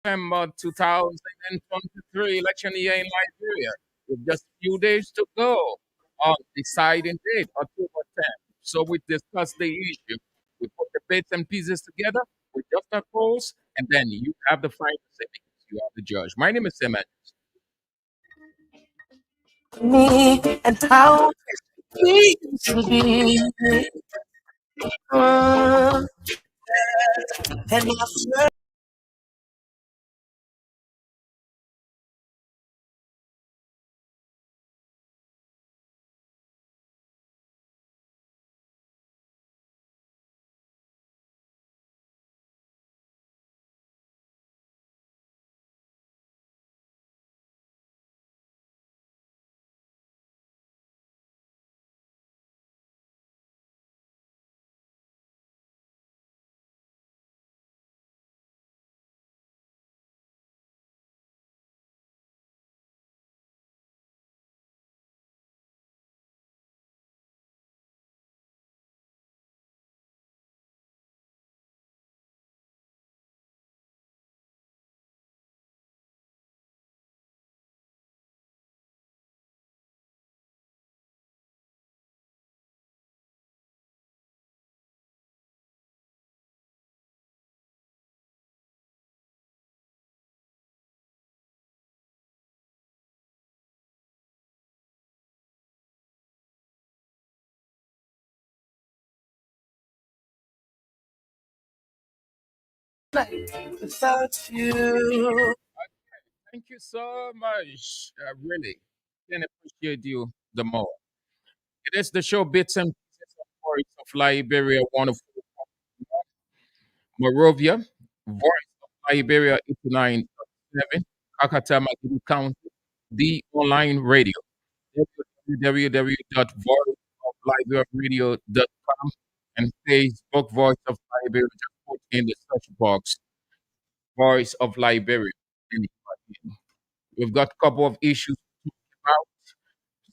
November 2023 election year in Liberia, with just a few days to go on deciding date, October 10th. So we discuss the issue. We put the bits and pieces together. We just our polls, and then you have the final say because you are the judge. My name is Simon. Me and how we used to be. Uh, and I swear without you. Thank you so much. I really can appreciate you the more. It is the show Bits and Pieces of Voice of Liberia, one of Morovia, Voice of Liberia 89.7, Kakata Makini County, the online radio, www.voiceofliberiaradio.com, and Facebook Voice of Liberia. Just put in the search box Voice of Liberia. And we've got a couple of issues to talk about.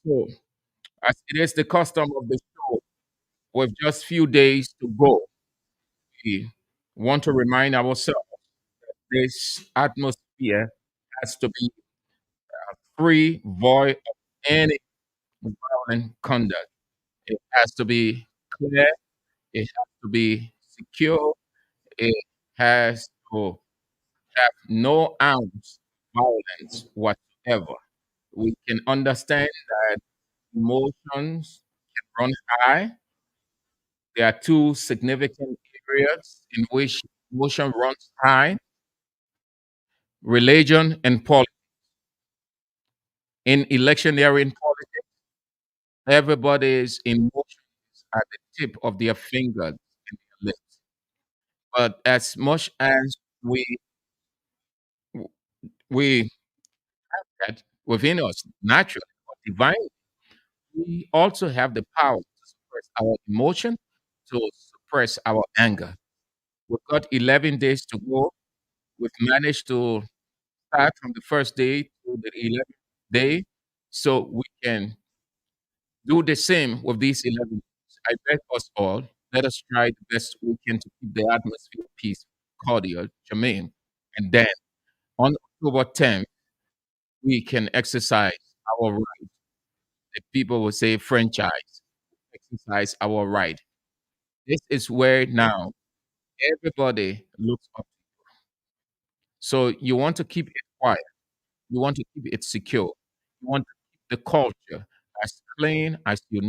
So, as it is the custom of the show, with just few days to go, we want to remind ourselves this atmosphere has to be free, void of any violent conduct. It has to be clear. It has to be secure. It has to have no ounce violence whatsoever. We can understand that emotions can run high. There are two significant areas in which emotion runs high: religion and politics. In electioneering politics, everybody's emotions at the tip of their fingers and their lips. But as much as we that within us naturally or divinely, we also have the power to suppress our emotion, to suppress our anger. We've got 11 days to go. We've managed to start from the first day to the 11th day, so we can do the same with these 11 days. I beg us all, let us try the best we can to keep the atmosphere peaceful, cordial, germane. And then on October 10th, we can exercise our right. The people will say franchise, exercise our right. This is where now everybody looks up. So you want to keep it quiet. You want to keep it secure. You want to keep the culture as clean as you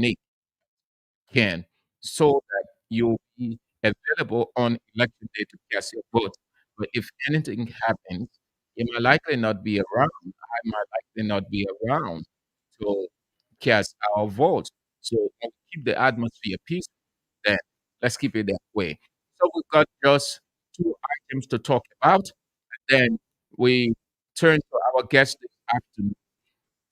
can so that you'll be available on election day to cast your vote. But if anything happens, you might likely not be around. I might likely not be around to cast our votes. So when we keep the atmosphere peaceful, then let's keep it that way. So we've got just two items to talk about. Then we turn to our guest this afternoon,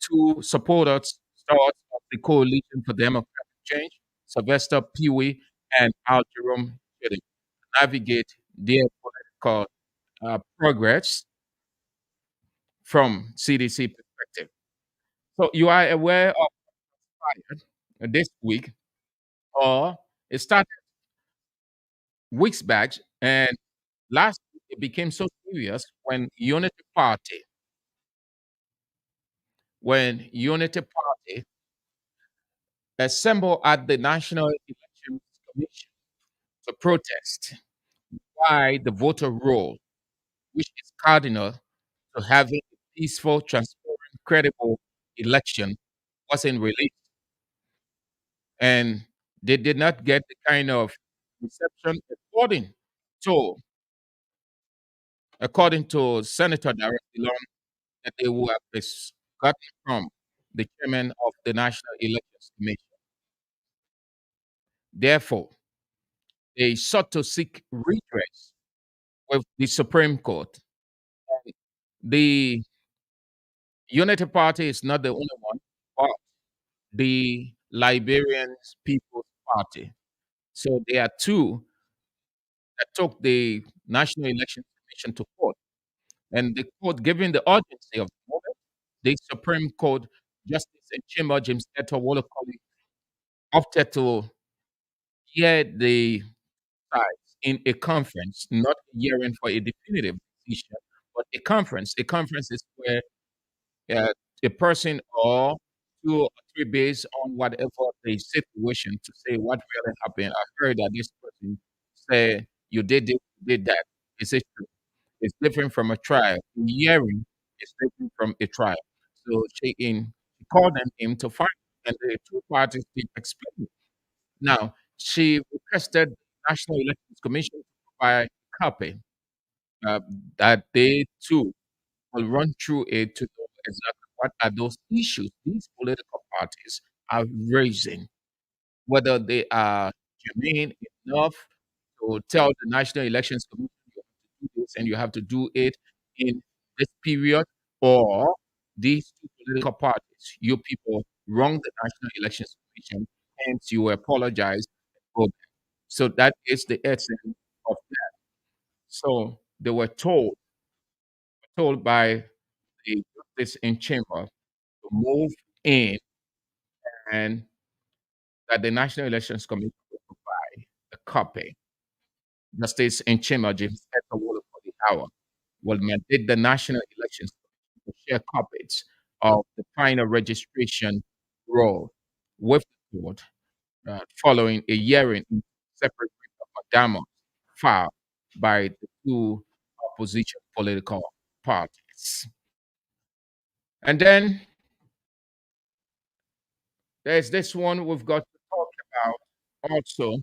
two supporters stars of the Coalition for Democratic Change, Sylvester Pewee and Al Jerome Chittick, navigate their political progress from CDC perspective. So you are aware of this week, or it started weeks back, and last week it became so serious when Unity Party assembled at the National Elections Commission to protest why the voter roll, which is cardinal to having a peaceful, transparent, credible election, wasn't released. And they did not get the kind of reception to according to Senator Derek Dillon that they would have gotten from the chairman of the National Elections Commission. Therefore, they sought to seek redress with the Supreme Court. The Unity Party is not the only one, but the Liberian People's Party. So there are two that took the National Election Commission to court. And the court, given the urgency of the moment, the Supreme Court Justice in Chamber James Eto Wolokoli opted to hear the sides in a conference, not a hearing for a definitive decision, but a conference. A conference is where uh, a person or two or three based on whatever the situation to say what really happened. I heard that this person say you did this, you did that. Is it true? It's different from a trial. Hearing is different from a trial. So she called on him to find, and the two parties did explain. Now she requested the National Elections Commission to provide a copy uh, that they too will run through it to know exactly what are those issues these political parties are raising, whether they are germane enough to tell the National Elections Commission you have to do this and you have to do it in this period, or these two political parties, you people wrong the National Elections Commission, hence you apologize. So that is the essence of that. So they were told by the justice in chamber to move in and that the National Elections Commission will provide a copy. Justice in chamber, James Edgar Waller for the hour, will mandate the National Elections Commission to share copies of the final registration roll with the court following a hearing in separate Adamo filed by the two opposition political parties. And then there's this one we've got to talk about also,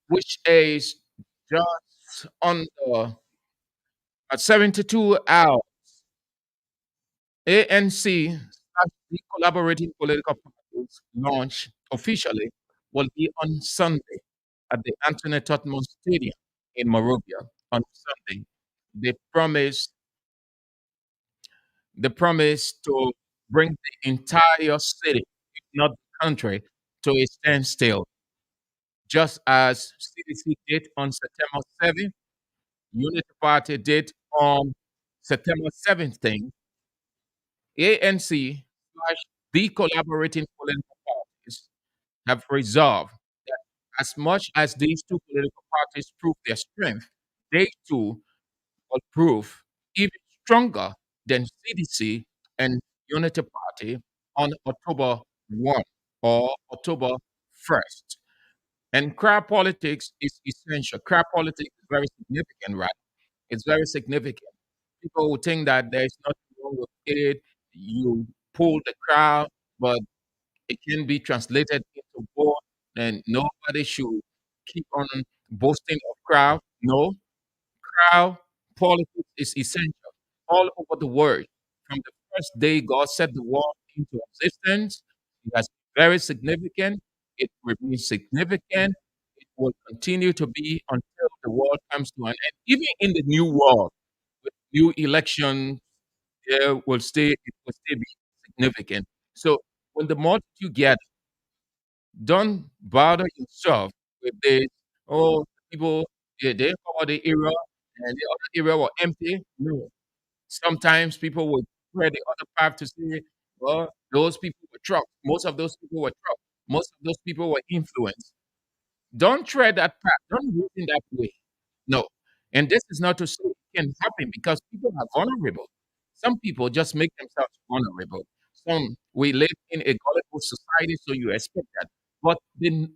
which is just under 72 hours. ANC the collaborating political parties launch officially will be on Sunday at the Anthony Tottenham Stadium in Monrovia on Sunday. They promise they promise to bring the entire city, if not the country, to a standstill, just as CDC did on September 7th, Unity Party did on September 17th. ANC slash the collaborating political parties have resolved that as much as these two political parties prove their strength, they too will prove even stronger than CDC and Unity Party on October 1 or October 1st. And crowd politics is essential. Crowd politics is very significant, right? It's very significant. People will think that there's nothing wrong with it. You pull the crowd, but it can be translated into war, and nobody should keep on boasting of crowd. No, crowd politics is essential all over the world. From the first day God set the world into existence, it has been very significant. It remains significant. It will continue to be until the world comes to an end. Even in the new world, with new election, it will still be significant. So when the multitude gather, don't bother yourself with this. Oh, people, they cover the area and the other area were empty. No. Sometimes people would spread the other path to say, well, those people were trucked. Most of those people were trucked. Most of those people were influenced. Don't tread that path. Don't reason that way. No. And this is not to say it can happen because people are vulnerable. Some people just make themselves vulnerable. Some we live in a gullible society, so you expect that. But the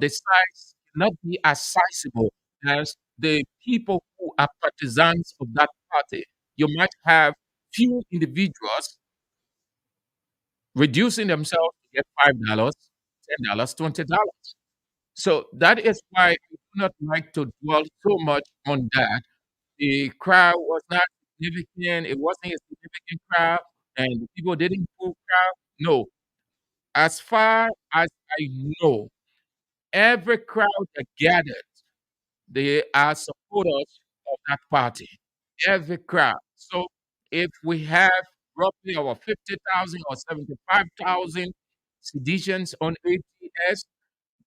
size cannot be as sizable as the people who are partisans of that party. You might have few individuals reducing themselves to get $5, $10, $20. So that is why I do not like to dwell so much on that. The crowd was not significant. It wasn't a significant crowd, and the people didn't pull crowd. No, as far as I know, every crowd that gathered, they are supporters of that party. Every crowd. So if we have roughly over 50,000 or 75,000 seditions on ATS,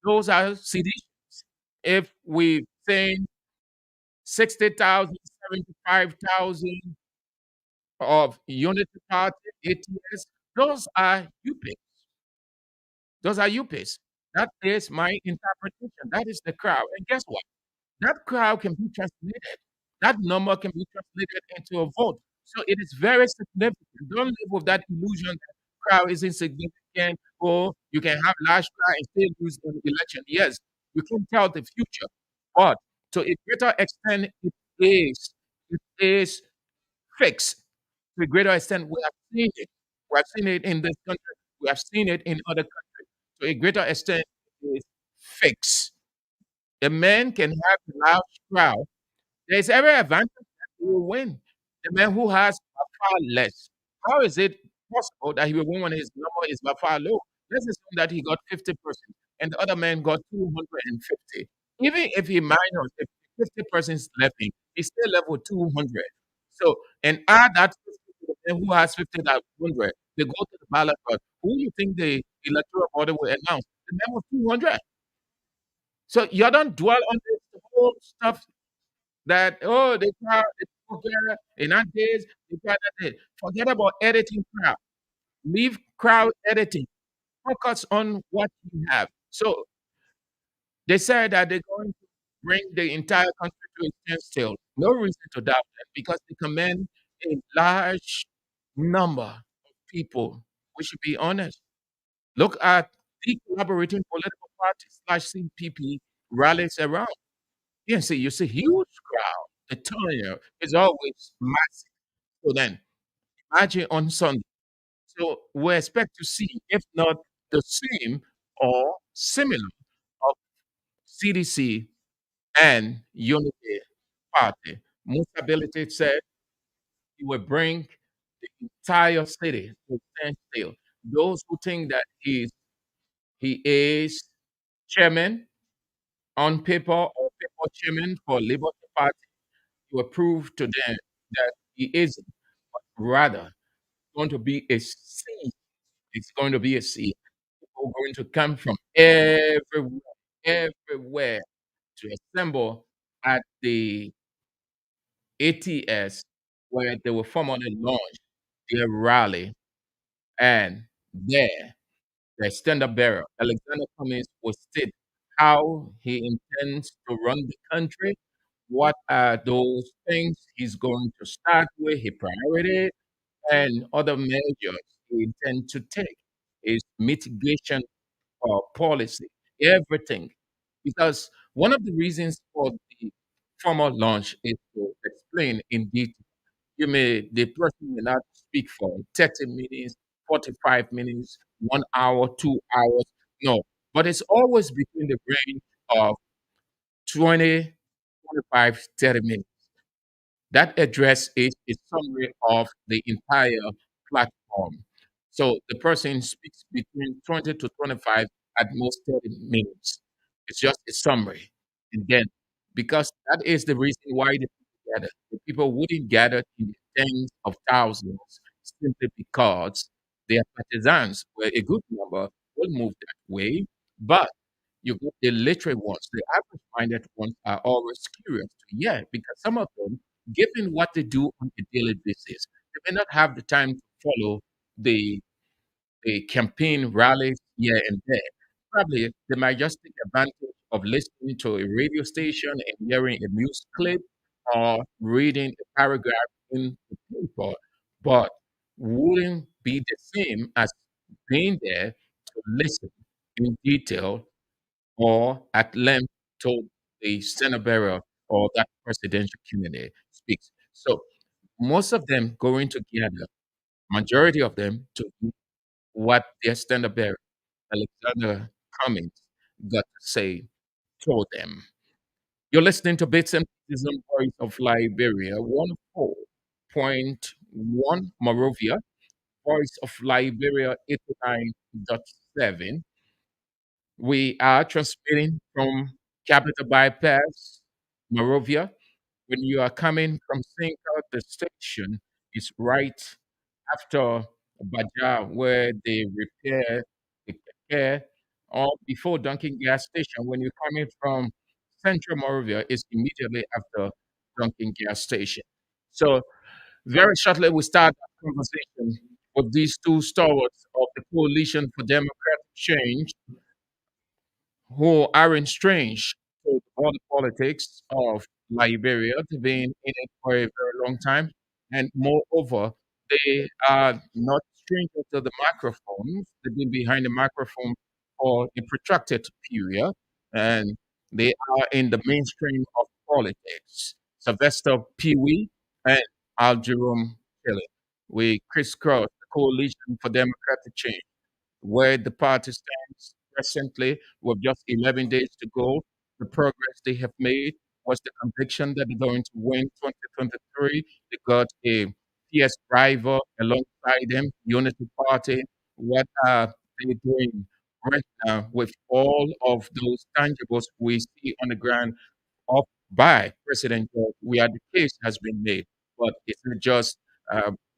those are seditions. If we think 60,000, 75,000 of Unity Party, ATS, those are UPIs. Those are UPIs. That is my interpretation. That is the crowd. And guess what? That crowd can be translated. That number can be translated into a vote. So it is very significant. Don't live with that illusion that crowd is insignificant or you can have large crowd and still lose an election. Yes, you can tell the future, but to a greater extent, it is fixed. To a greater extent, we have seen it. We have seen it in this country. We have seen it in other countries. To a greater extent, it is fixed. A man can have a large crowd. There's every advantage that he will win. The man who has by far less. How is it possible that he will win when his number is by far low? Let's assume that he got 50% and the other man got 250. Even if he minus, if 50% is left in, he's still left with 200. So, and add that 50 to the man who has 50 that 100. They go to the ballot box. Who do you think the electoral body will announce? The man with 200. So you don't dwell on this whole stuff that they forget in that days they try that day. Forget about editing crowd. Leave crowd editing. Focus on what you have. So they said that they're going to bring the entire country to a standstill. No reason to doubt that because they command a large number of people. We should be honest. Look at the collaborating political parties slash CPP rallies around. You see huge crowd. The turnout is always massive. So then, imagine on Sunday. So we expect to see, if not the same or similar, of CDC and Unity Party. Mutability said he will bring the entire city to standstill. Those who think that he is chairman on paper or paper chairman for Liberty Party, he will prove to them that he isn't, but rather going to be a sea. It's going to be a sea. People are going to come from everywhere to assemble at the ATS where they will formally launch their rally. And there, the stand-up bearer, Alexander Cummings, will state how he intends to run the country, what are those things he's going to start with, his priority, and other measures he intend to take, is mitigation policy, everything. Because one of the reasons for the formal launch is to explain in detail. The person may not speak for 30 minutes, 45 minutes, 1 hour, 2 hours. No, but it's always between the range of 20, 25, 30 minutes. That address is a summary of the entire platform. So the person speaks between 20 to 25, at most 30 minutes. It's just a summary. And then, because that is the reason why the people gather. The people wouldn't gather in the tens of thousands simply because their partisans were a good number, will move that way. But you got the literate ones, the average minded ones are always curious to hear because some of them, given what they do on a daily basis, they may not have the time to follow the campaign rallies here and there. Probably they might just take advantage of listening to a radio station and hearing a news clip or reading a paragraph in the paper, but wouldn't be the same as being there to listen in detail or at length to the Senate bearer or that presidential candidate speaks. So most of them going together, majority of them, to do what their standard bearer, Alexander Cummings, got to say to them. You're listening to Bits and Pieces on Voice of Liberia, 104.1 Morovia, Voice of Liberia 89.7. We are transmitting from Capital Bypass, Morovia. When you are coming from Sinka, the station is right after Baja, where they repair the keke, or before Dunkin' gas station. When you're coming from Central Morovia, it's immediately after Dunkin' gas station. So very shortly, we start that conversation with these two stalwarts of the Coalition for Democratic Change who aren't strange to all the politics of Liberia. They've been in it for a very long time. And moreover, they are not strangers to the microphones. They've been behind the microphone for a protracted period. And they are in the mainstream of politics. Sylvester Peewee and Al Jerome Kelly. We crisscross the Coalition for Democratic Change where the party stands presently with just 11 days to go. The progress they have made was the conviction that they're going to win 2023. They got a fierce rival alongside them, Unity Party. What are they doing right now with all of those tangibles we see on the ground up by President George? We are the case has been made, but it's not just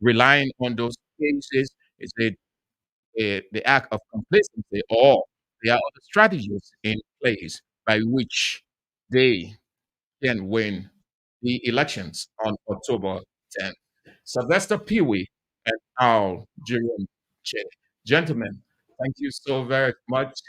relying on those cases. It's the act of complacency, or there are other strategies in place by which they can win the elections on October 10th. Sylvester Peewee and Al Jerome Che. Gentlemen, thank you so very much.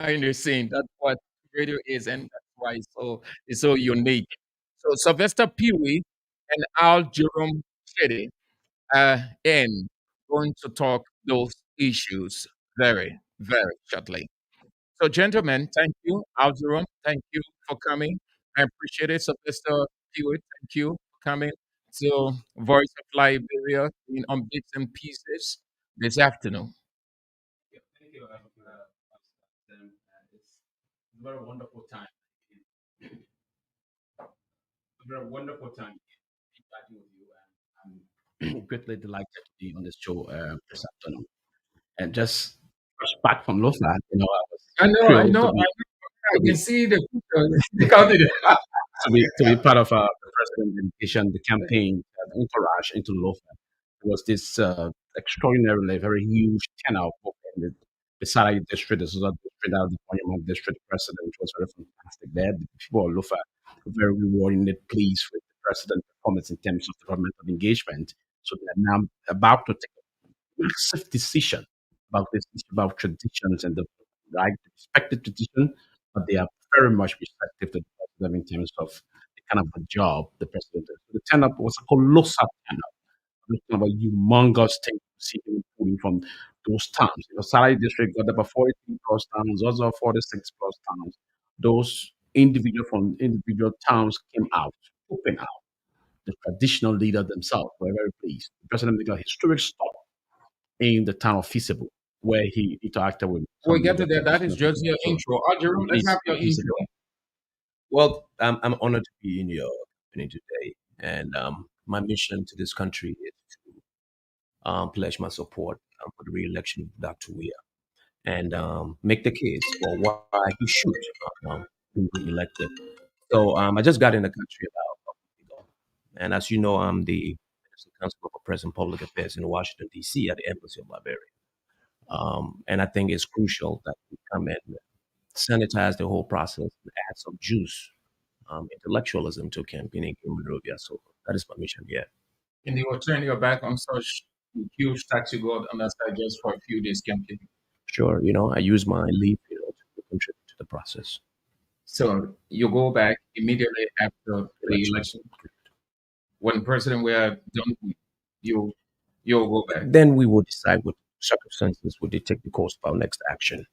Behind the scene. That's what radio is, and that's why it's so unique. So Sylvester Peewee and Al Jerome Che and going to talk those issues very, very shortly. So, gentlemen, thank you. Algeron, thank you for coming. I appreciate it. So, Mr. Hewitt, thank you for coming to Voice of Liberia in on Bits and Pieces this afternoon. Greatly delighted to be on this show this afternoon. And just fresh back from Lofa, I was I thrilled know, I to can be see the picture. Stick out it. to be part of the president delegation, the campaign, the entourage into Lofa. It was this extraordinarily very huge turnout both in the Bisari district as well as straight out of the Parliament district president, which was very fantastic there. The people of Lofa were very rewarding and pleased with the president's performance in terms of the governmental engagement. So they're now about to take massive decision about this issue about traditions and the right to respect the tradition, but they are very much receptive to the president in terms of the kind of a job the president did. The turnout was a colossal turnout. I'm talking about humongous thing to see him pulling from those towns. The Salary district got about 43 plus towns, also 46 plus towns. Those individual from individual towns came out, open out. The traditional leader themselves were very pleased. The president made a historic stop in the town of Feasible, where he interacted with We some get to major that. That is traditional just people. your So intro. Jerome, let's have please, your please intro. Well, I'm honored to be in your company today, and my mission to this country is to pledge my support for the re-election of Dr. Weir and make the case for why he should be re-elected. So I just got in the country about a week ago, and as you know, I'm the Minister Counsel for President Public Affairs in Washington D.C. at the Embassy of Liberia, and I think it's crucial that we come in, sanitize the whole process, and add some juice intellectualism to campaigning in Monrovia. So that is my mission here. And you will turn your back on such huge tax you got on that side just for a few days campaign. Sure, I use my leave to contribute to the process. So you go back immediately after the Election. election. When President we are done, you you'll go back. Then we will decide what circumstances would dictate the course of our next action.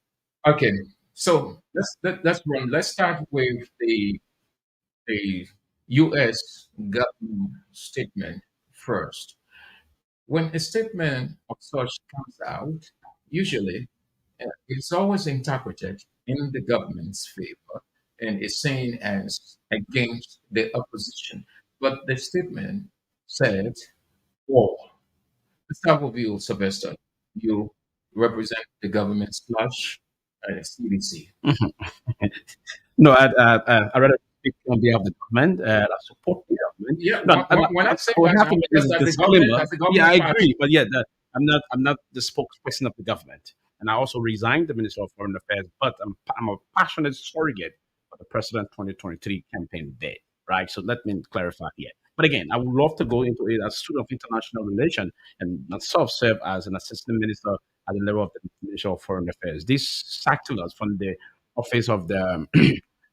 Okay. So let's run. Let's start with the U.S. government statement first. When a statement of such comes out, usually it's always interpreted in the government's favor and is seen as against the opposition. But the statement said war. Let's start with you, Sylvester. You represent the government slash CDC. no, I rather speak on behalf of the government. I support the government. Yeah, No, when I say I would that have now, to make because this that's the government, disclaimer. that's the Yeah, I government agree, party. but yeah, I'm not the spokesperson of the government, and I also resigned the Minister of Foreign Affairs. But I'm a passionate surrogate for the President 2023 campaign day, right? So let me clarify here. But again, I would love to go into it as student of international relations and myself serve as an assistant minister at the level of the Minister of Foreign Affairs. These circulars from the office of the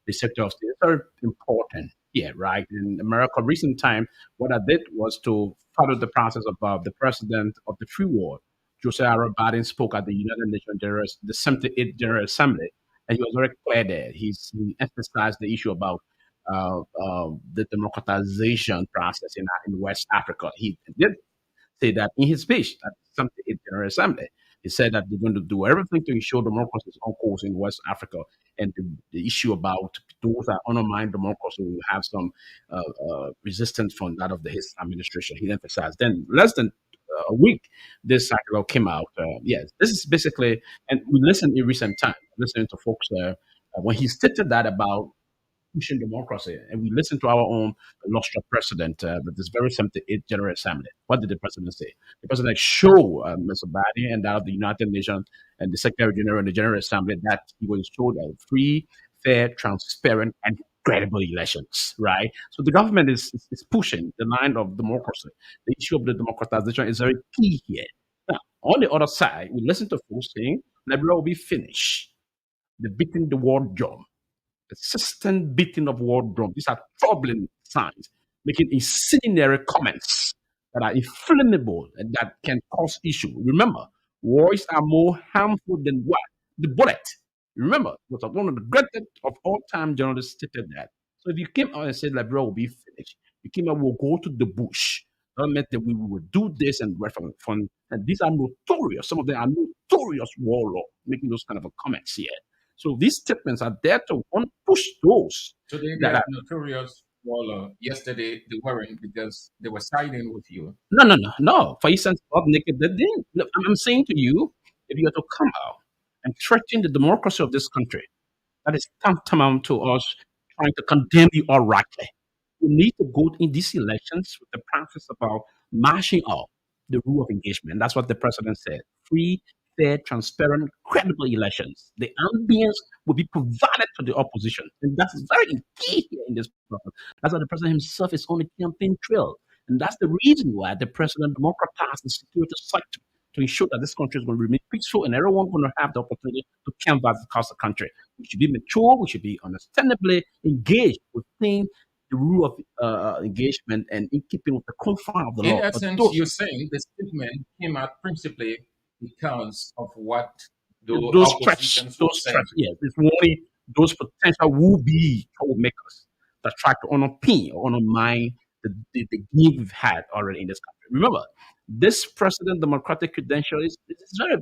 the sector of state is very important here, right? In America, recent time, what I did was to follow the process of the president of the free world, Josiah R. Biden, spoke at the United Nations the 78th General Assembly, and he was very clear there. He emphasized the issue about the democratization process in West Africa. He did say that in his speech at something in General Assembly. He said that they're going to do everything to ensure democracy is on course in West Africa, and the issue about those that undermine democracy will have some resistance from that of his administration. He emphasized. Then less than a week, this article came out. Yes, this is basically, and we listened in recent time, listening to folks when he stated that about pushing democracy. And we listened to our own illustrious president with this very 78th General Assembly. What did the president say? The president showed Mr. Biden and that of the United Nations and the Secretary General and the General Assembly that he will show that free, fair, transparent, and credible elections, right? So the government is pushing the line of democracy. The issue of the democratization is very key here. Now, on the other side, we listen to folks saying Liberia will be finished. They're beating the war drum, persistent beating of war drum. These are troubling signs, making incendiary comments that are inflammable and that can cause issue. Remember, words are more harmful than what? The bullet. Remember, was one of the greatest of all time journalists stated that. So if you came out and said Liberia will be finished, you came out, we'll go to the bush. That meant that we will do this and reference fund. And these are notorious. Some of them are notorious warlords making those kind of comments here. So these statements are there to push those Today they that are are notorious. Well, yesterday they weren't because they were siding with you. no. For instance, not naked. They didn't. Look, I'm saying to you, if you are to come out and threaten the democracy of this country, that is tantamount to us trying to condemn you all rightly. We need to go in these elections with the process about marching up the rule of engagement. That's what the president said. Free, fair, transparent, credible elections. The ambience will be provided to the opposition. And that's very key here in this process. That's why the president himself is on the campaign trail. And that's the reason why the president democratized the security sector to ensure that this country is going to remain peaceful and everyone going to have the opportunity to canvass across the country. We should be mature. We should be understandably engaged within the rule of engagement and in keeping with the confine of the In law. But essence, those you're saying the statement came out principally because of what the oppositions were those saying. threats, yes, it's only those potential will be troublemakers that try to underpin or undermine the game we've had already in this country. Remember, this president democratic credential is very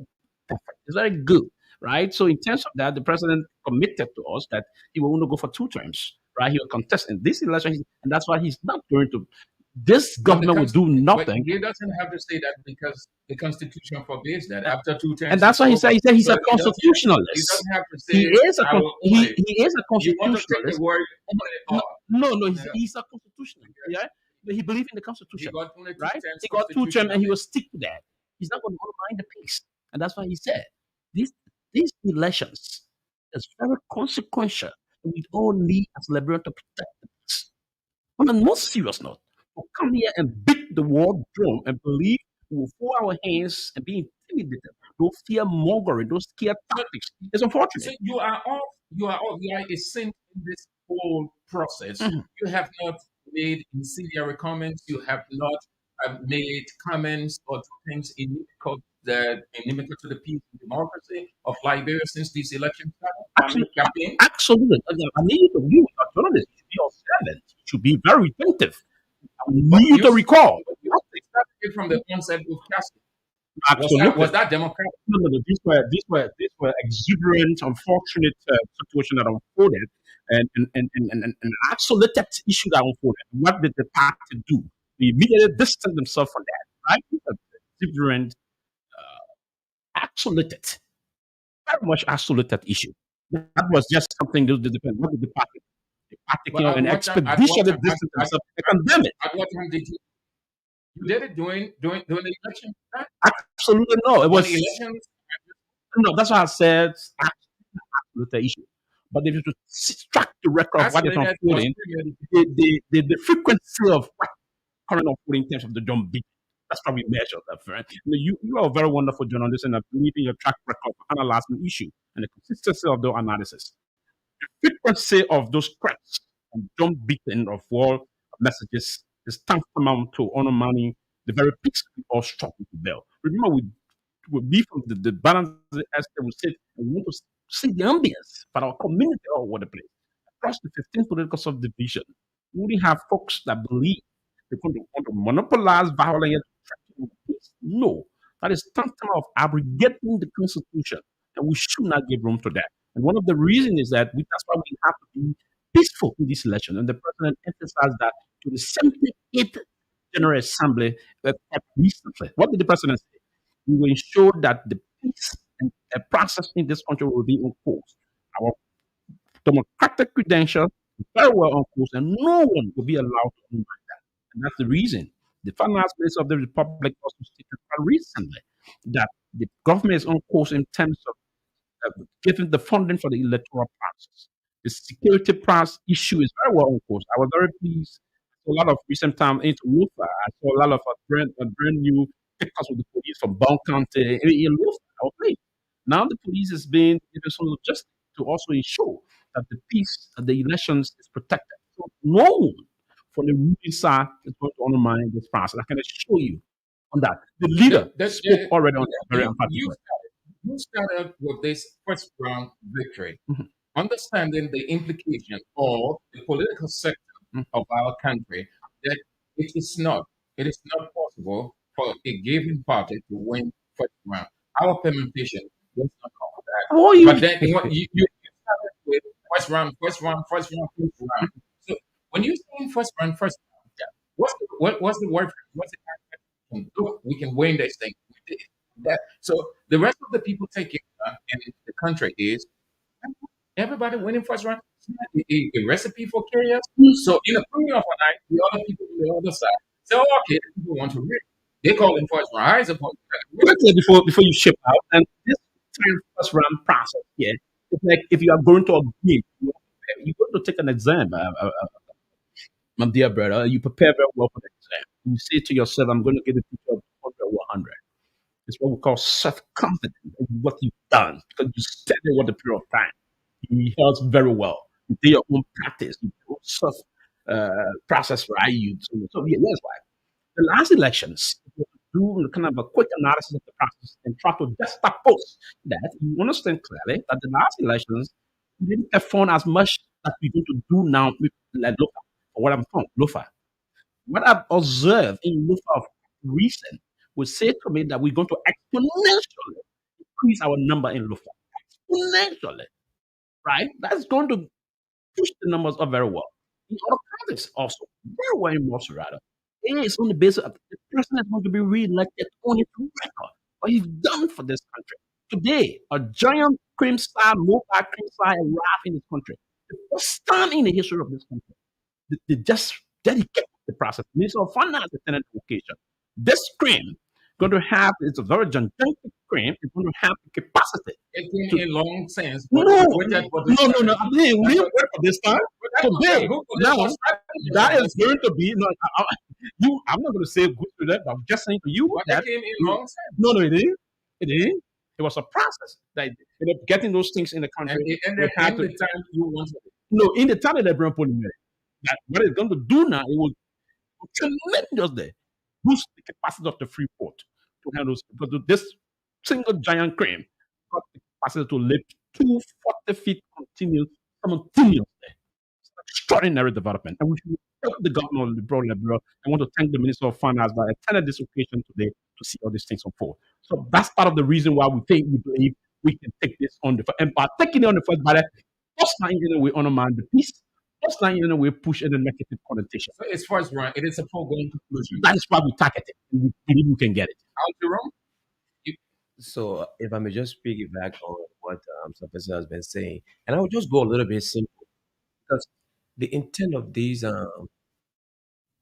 perfect, it's very good, right? So in terms of that, the president committed to us that he will only go for 2 terms, right? He will contest in this election, and that's why he's not going to. This But government will do but nothing. he doesn't have to say that because the Constitution forbids that. After two And terms that's is why he over. said he's So a he constitutionalist. doesn't have to He say, is a I will only. he is a You want to take the constitutionalist. word only No, off. no, Yeah. he's a constitutionalist. Yes. Yeah, but he believes in the He Constitution, got only two right? terms He got 2 terms and he constitutionally. will stick to that. He's not going to undermine the peace, and that's why he said these elections is very consequential. We all need as Liberians to protect the peace. On a more serious note, to come here and beat the war drum and believe we will fold our hands and be intimidated, those fear mongering, those scare So, tactics, it's so unfortunate. you are off. You are off. You are a saint in this whole process. Mhm. You have not made incendiary comments. You have not made comments or things inimical to the peace and democracy of Liberia since this election started on your Absolutely, campaign. absolutely. I need you to you, a journalist, you should be observant. You should be very attentive. I But need you you, to recall. but you started it from the onset with Castle. Absolutely. Was that democratic? No, no, no. These were exuberant, unfortunate situations that unfolded, and isolated issue that unfolded. What did the party do? They immediately distanced themselves from that. Right? These are exuberant, isolated, very much isolated issue. That was just something that depend. What did the party? The party But came out and at what expeditiously time? distanced themselves and condemn it. At what time did you did it during the election? Right? Absolutely no. It When was the election no. That's why I said with the issue. But if you track the record of what is isolated was unfolding, premeditated. the frequency of what current unfolding in terms of the drum beat, that's how we measure that, friend. You are a very wonderful journalist, and I believe in your track record of analyzing issue and the consistency of the analysis. Frequency of those threats and drum beating of war messages is tantamount to undermining the very peace we all struggle to build. Remember, we be from the balance as they will say, and we want to see the ambience for our community all over the place. Across the 15 political subdivision, we only have folks that believe they're going to want to monopolize violence and threaten peace. No, that is tantamount of abrogating the Constitution, and we should not give room to that. And one of the reasons is that that's why we have to be peaceful in this election. And the president emphasized that to the 78th General Assembly recently. What did the president say? We will ensure that the peace and process in this country will be enforced. Our democratic credential is very well enforced, and no one will be allowed to undermine that. And that's the reason the finance minister of the republic also stated quite recently that the government is on course in terms of giving the funding for the electoral process. The security process issue is very well enforced. I was very pleased. A lot of recent time into Lufa. I saw a lot of brand new pictures with the police from Bon County in Lufa. I was pleased. Now the police is being given some logistics to also ensure that the peace of the elections is protected. So no one from the ruling side is going to undermine this process. I can assure you on that. The leader spoke already on that very emphatically. You started with this first round victory, Mhm. understanding the implication of the political sector Mhm. of our country that it is not possible for a given party to win first round. Our permutation does not cover that. How are you? But then you started with first round, first round. So when you're saying first round, yeah, what's the word? What's the look, we can win this thing. We did that. So the rest of the people taking in the country is everybody winning first round. It's not a recipe for chaos. So in a premium of a night, the other people on the other side say, oh, okay, the people want to win. They call him first round. How is it first Quickly before you ship out, and this time first round process here, it's like if you are going to a game, you're going to take an exam, my dear brother. You prepare very well for the exam. You say to yourself, "I'm going to get a teacher of 100 or 100." It's what we call self-confidence in what you've done because you studied what the period of time. You rehearse very well. You do your own practice. You do your own self process, right? So yeah, that's why the last elections do kind of a quick analysis of the process and try to juxtapose that. You understand clearly that the last elections didn't perform as much as we're going to do now with like Lofa, or what I'm from, Lofa. What I've observed in Lofa of recent would say to me that we're going to exponentially increase our number in Lofa. Exponentially, right? That's going to push the numbers up very well. In other countries also, very well in Mozzarella. It is on the basis of the person is going to be re-elected on his record, what he's done for this country. Today, a giant cream star, mobile cream star arrived in this country. The first time in the history of this country. They just dedicate the process. Minister of Finance attended the occasion. This cream going to have, it's a very gigantic cream, it's going to have the capacity. It came To, in long sense, no, but no, we waited for this no. time. I mean, we That's didn't what, wait for this time. but that's okay. Today, Who put this now, for strategy? that is going to be, no, I'm not going to say good to that, but I'm just saying to you But that, it came in long sense. no, it didn't. It didn't. It was a process that getting those things in the And country. it We ended had in to, the time you wanted it. no, in the time that they bring polymer, that what it's going to do now, it will tremendously boost the capacity of the free port to handle because this single giant crane got the capacity to lift 240 feet continuous simultaneously. It's an extraordinary development. And we should thank the governor of the Broad Liberia. I want to thank the Minister of Finance that attended this occasion today to see all these things unfold. So that's part of the reason why we believe we can take this on the first. And by taking it on the first ballot, first time in a way undermine the peace, first time in a way push and then negative connotation. So as far as run, it is a foregone conclusion. That is why we target it. And we believe we can get it. How's it wrong? You, So, if I may just piggyback on what Professor has been saying, and I will just go a little bit simple because the intent of these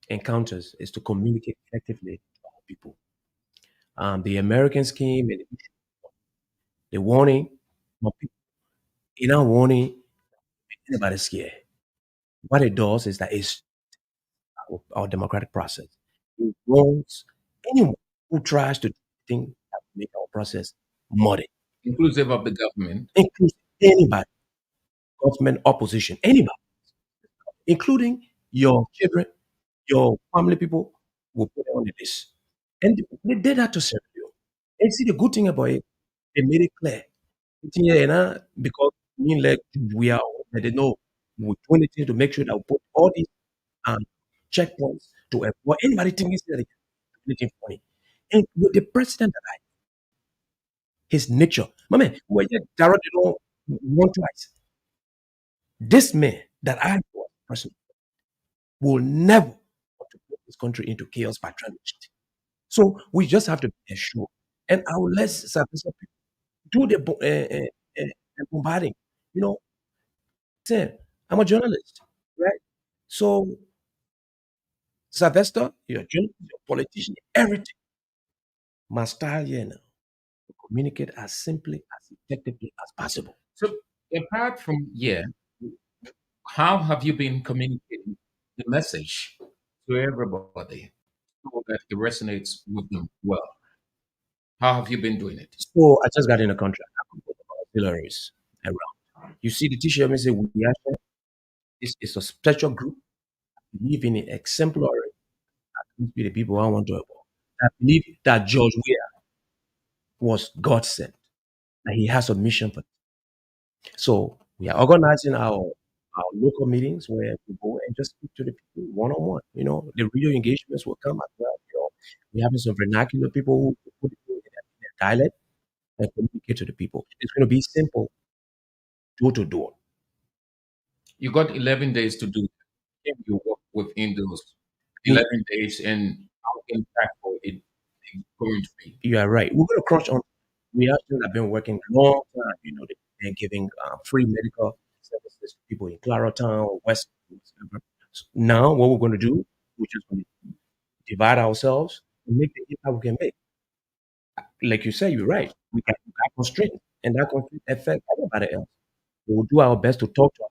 encounters is to communicate effectively to our people. The American scheme and the warning, but people, in our warning, anybody scared. What it does is that it's our democratic process. It warns anyone who tries to think that will make our process muddy, inclusive of the government. including anybody, government, opposition, anybody, including your children, your family people will put it on the list. And they did that to Sierra Leone. And see, the good thing about it, they made it clear. Yeah, because mean like we are, they know we're doing the thing to make sure that we put all these um, checkpoints to avoid anybody thinking that they can do anything funny. And with the president that I, his nature, my man, we just Darrell, one twice. This man that I was person will never want to put this country into chaos by trying to cheat. So we just have to be assured. And I will let some people do the bombarding. You know, say, I'm a journalist, right? So, Sylvester, you're a journalist, you're a politician, everything. My style here now to communicate as simply, as effectively as possible. So apart from how have you been communicating the message to everybody so that it resonates with them well? How have you been doing it? So I just got in a contract with auxiliaries around. You see the t-shirt and say we are here. This is a special group. Believe in it exemplary. These be the people I want to help. I believe that George Weah was God sent. That he has a mission for. So we are organizing our local meetings where we go and just speak to the people one on one. You know, the radio engagements will come as well. You know, we having some vernacular people who put it in their dialect and communicate to the people. It's going to be simple, door to door. You got 11 days to do that. Can you work within those Mm, 11 days and how impactful it's going to be? You are right. We're going to crunch on. We actually have been working a long time. You know, they're giving free medical services to people in Claratown, West. Whatever. So now, what we're going to do, we're just going to divide ourselves. and make the impact we can make. Like you said, you're right. We got constraints, and that constraint affect everybody else. We will do our best to talk to them,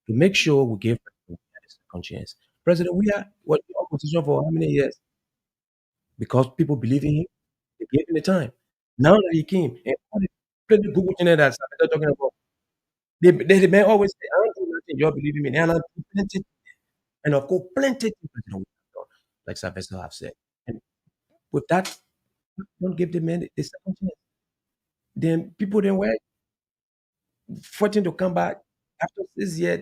to make sure we give President a second chance. President, we are what the opposition for how many years? Because people believe in him, they gave him the time. Now that he came, and all the plenty Google channel that's they're talking about, the man always say, I don't do nothing, you all believe in me. And I do plenty, and of course, plenty things President Wilson have done, like Sylvester have said. And with that, don't give the man the second chance. Then people then were fighting to come back after 6 years,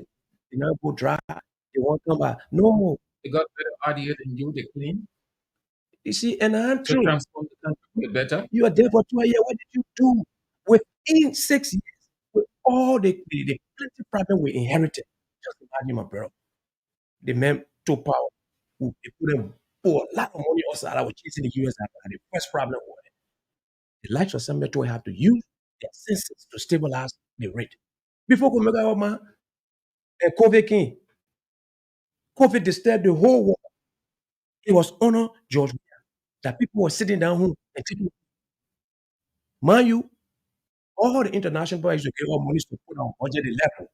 they now go dry, they won't come back. No, They got better idea than you, they clean you see, and I'm to true. transform the country for the better. You are there for 2 years. What did you do within 6 years? With all the plenty problem we inherited. Just imagine, my bro. The men took power. They put them pour a lot of money outside. I was chasing the US after the first problem was the likes of some metro have to use their senses to stabilize the rate. Before we make our man, and COVID came. COVID disturbed the whole world. It was honor George Weah that people were sitting down home and taking, mind you, all the international bodies to give us money to put on budget level.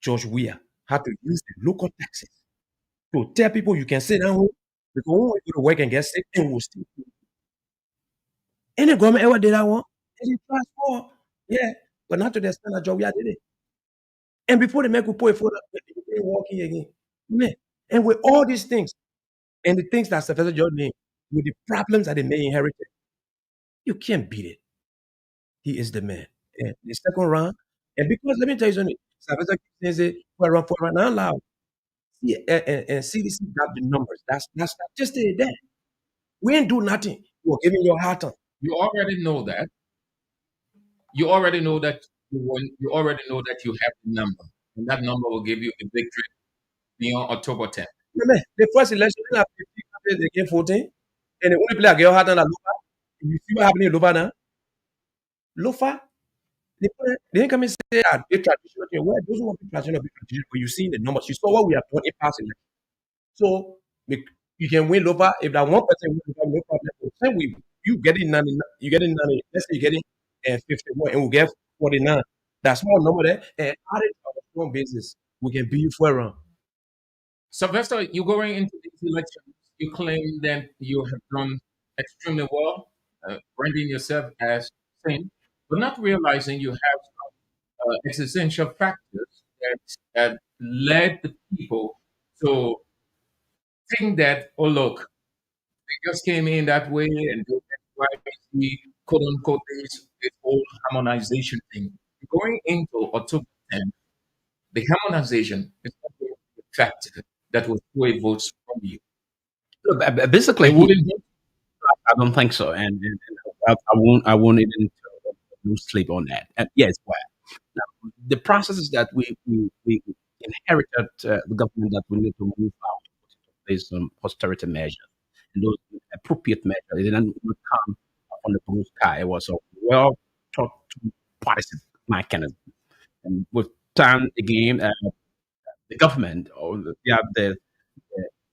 George Weah had to use the local taxes to tell people you can sit down home because when we go to work and get sick, and we'll still. Any government ever did that one? And they transform. Yeah, but not to the extent that George Weah did it. And before the man could put it for the people ain't walking again. Man. And with all these things, and the things that Professor George named, with the problems that they may inherit, you can't beat it. He is the man. And the second round, and because let me tell you something, Professor says it for run out loud. See, and CDC got the numbers. That's just it there. We ain't do nothing. We're giving your heart on. You already know that. You already know that you won. You already know that you have the number, and that number will give you the victory beyond October 10th. Remember, the first election, they have 50 candidates against 14, and the only player get your heart on Lufa. You see what happened in Lufa now? Lufa, they didn't come and say that they traditional thing. Well, those who want to be traditional, but you see the numbers. You saw what we have done in past election. So you can win Lufa. If that one person wins Lufa, no problem. Same we you getting 90, you getting 90. Let's say you getting 51, and we get 49. That's small number there. And added to our strong basis, we can beat you for a round. Sylvester, you're going into these elections. You claim that you have done extremely well, branding yourself as sane, but not realizing you have some existential factors that led the people to think that, oh, look, they just came in that way and that's why we quote unquote this whole harmonization thing. Going into October 10th, the harmonization is not going to be a factor that will sway votes from you. Look, It basically, wouldn't. I don't think so, and I won't even lose sleep on that. And yes, why? Now, the processes that we inherited, the government that we need to move out to place some austerity measures, and those appropriate measures. It didn't come from the blue sky. It was a well thought to policy mechanism, and with time again, the government or the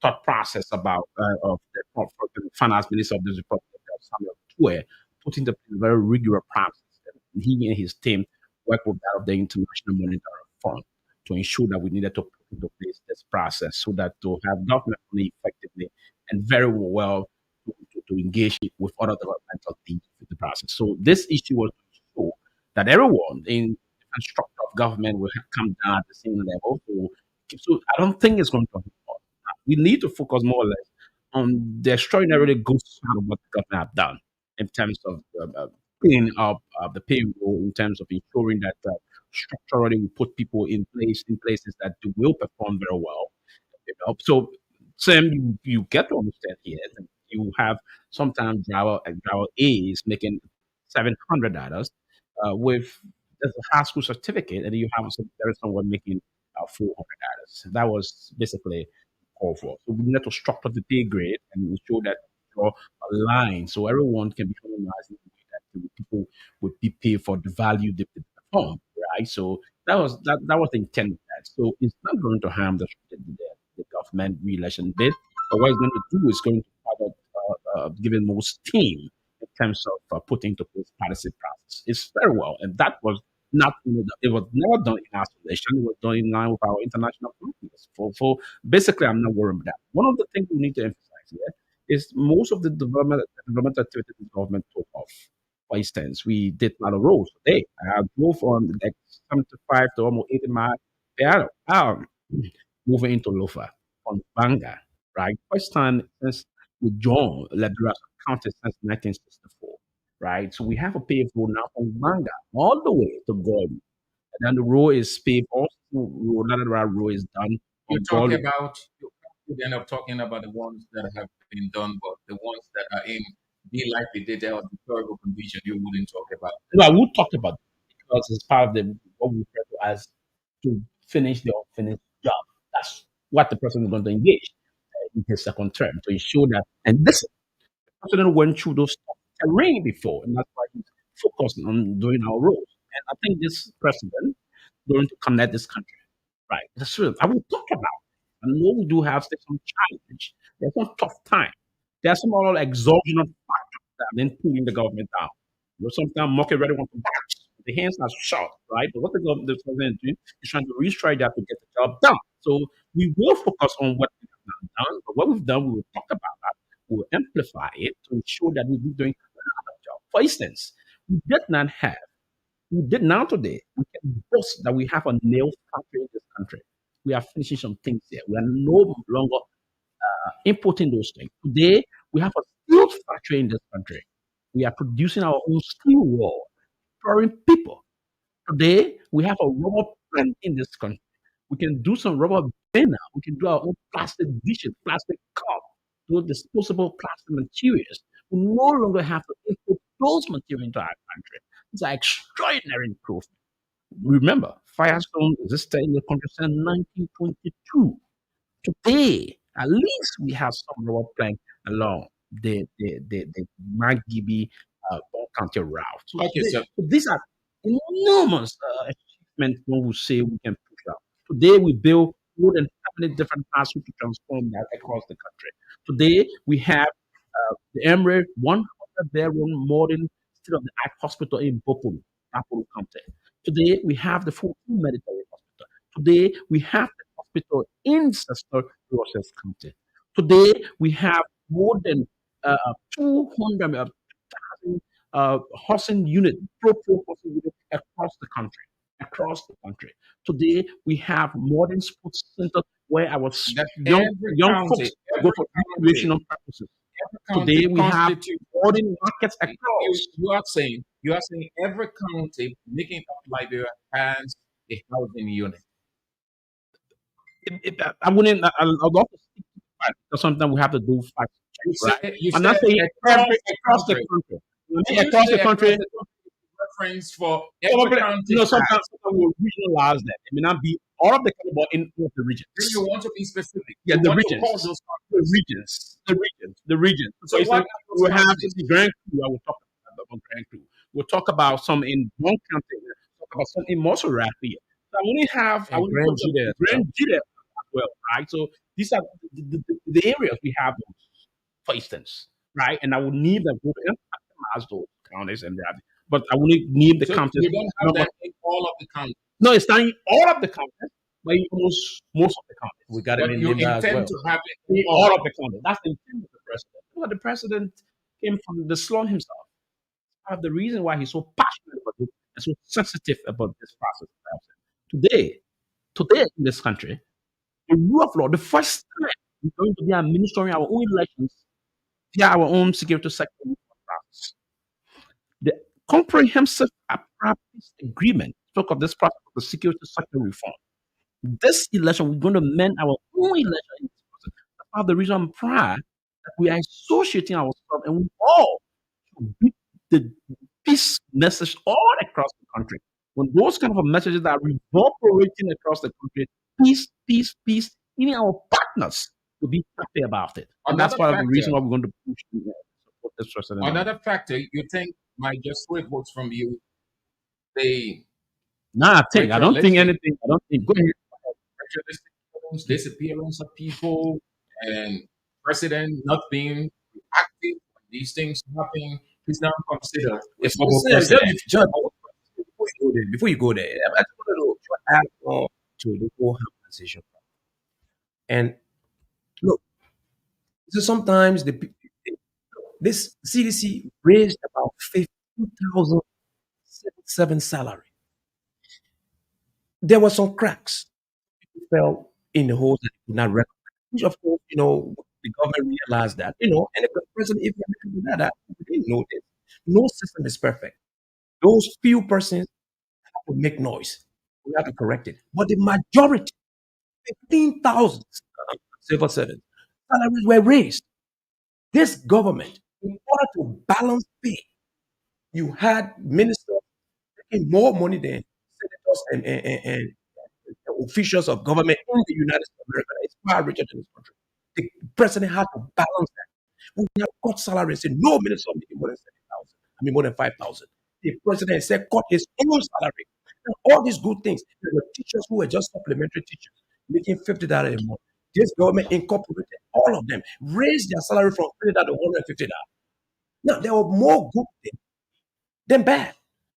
thought process about of the finance minister of this republic, Samuel Tue, put into place a very rigorous process. And he and his team worked with that of the International Monetary Fund to ensure that we needed to put into place this process so that to have government money effectively and very well to engage with other developmental things with the process. So this issue was to show that everyone in different structure of government will come down at the same level. So I don't think it's going to happen. We need to focus more or less on the extraordinarily good side of what the government have done in terms of cleaning up the payroll, in terms of ensuring that structurally we put people in places that they will perform very well. So, Sam, you get to understand here that you have sometimes driver A is making $700 with just a high school certificate, and then you have there is someone making $400. That was basically called for. So we need to structure the pay grade and ensure that draw a line so everyone can be harmonized in a way that the people would be paid for the value they perform, right? So that was the intent of that. So it's not going to harm the government re-election bid, but what it's going to do is going to further given more steam in terms of putting into place policy process. It's very well, and that was not it was never done in isolation. It was done in line with our international commitments. For basically, I'm not worried about that. One of the things we need to emphasize here is most of the development activities the government took off. For instance, we did a lot of roads today. I drove on like 75 to almost 80 miles per hour moving into Lofa on Banga, right? First time since we joined Liberia County since 1964, right? So we have a paved road now from Banga all the way to Gordon. And then the road is paved, also road, another road is done You on talk Gordon. about you end up talking about the ones that have been done, but the ones that are in be like the data or the terrible condition, you wouldn't talk about. No, I will talk about it because it's part of the what we refer to as to finish the unfinished job. That's what the president is going to engage in his second term to ensure that. And this president went through those tough terrain before, and that's why he's focused on doing our roads. And I think this president is going to connect this country. Right. That's true. I will talk about it. I know we do have some challenge. There's some tough time. There's some other exogenous factors that have been pulling the government down. You know, sometimes market ready want to bounce. The hands are short, right? But what the government the president is doing is trying to restrike that to get the job done. So we will focus on what we have not done, but what we've done, we will talk about that. We will amplify it to ensure that we'll be doing another job. For instance, we did not have we did now today, we can boast that we have a nail factory in this country. We are finishing some things here. We are no longer importing those things. Today, we have a steel factory in this country. We are producing our own steel rod, empowering people. Today, we have a rubber plant in this country. We can do some rubber banner. We can do our own plastic dishes, plastic cup, those disposable plastic materials. We no longer have to import those materials into our country. It's an extraordinary improvement. Remember, Firestone existed in the country since 1922. Today, at least we have some rubber plank along the Magibi Bond County route. Okay, so So these are enormous achievements when we say we can push out. Today, we build more than 70 different hospitals to transform that across the country. Today, we have the Emirate 100-bedroom modern state-of-the-art hospital in Bopolu County. Today, we have the 14 military hospital. Today, we have the hospital in Sister Roses County. Today, we have more than 200 housing unit, pro housing unit across the country. Across the country. Today, we have modern sports center where our that young folks go for recreational purposes. Today, county we have constitutes. modern markets across. You are saying every county making up Liberia has a housing unit. I wouldn't. I'd love to speak to facts because sometimes we have to do fact You checks, right? say you I'm said not saying across the across the country. country. When I So say you across say the across country, the country is reference for every probably county has. sometimes we'll regionalize that. It may not be all of the country, but in all of the Then you regions. want to be specific. Yeah, You the want to call regions, those countries. the regions. For So what instance, are we'll those have countries? the Grand Crew. I will talk about Grand Crew. We'll talk about some in one county. We'll talk about some in Montserrat. So I And only put Grand G there the as well. Grand G there as well, right? So these are the areas we have, for instance, right? And I will need them to emphasize those counties and that, but I will need the So counties. you don't have Number, that in all of the counties, no, it's not in all of the counties, but in most of the counties. We got him but in you Nimba as intend well. to have it in In all. all of the counties. That's the intent of the president. Well, the president came from the slum himself. The reason why he's so passionate about it and so sensitive about this process. Today in this country, the rule of law, the first time we're going to be administering our own elections via our own security sector process. The comprehensive appropriate agreement spoke of this process of the security sector reform. This election, we're going to amend our own election in this process. That's part of the reason I'm proud that we are associating ourselves and we all should beat the peace message all across the country. When those kind of messages are reverberating across the country, peace, peace, peace, even our partners will be happy about it. And that's Another part of the factor, reason why we're going to push support this president. another factor you think might just sway votes from you, the Nah, I don't think ritualistic, anything. I don't think. Go ahead. ritualistic killings, disappearance of people, and president not being active when these things happen. He's now considered a It's, former listen, just president. Judge, before you go there, I just want to add on to the whole harmonization. And look, so sometimes this CDC raised about 15,007 salary. There were some cracks fell in the holes that they could not recognize. Which, of course, the government realized that, and the president implemented that. We didn't know this. No system is perfect. Those few persons have to make noise. We have to correct it. But the majority, 15,000 civil servants, salaries were raised. This government, in order to balance pay, you had ministers making more money than senators and officials of government in the United States of America. It's far richer than this country. The president had to balance that. We have cut salaries and no minister making more than 7,000. I mean, more than 5,000. The president said cut his own salary. And all these good things. There were teachers who were just supplementary teachers making $50 a month. This government incorporated all of them, raised their salary from $50 to $150. Now, there were more good things than bad.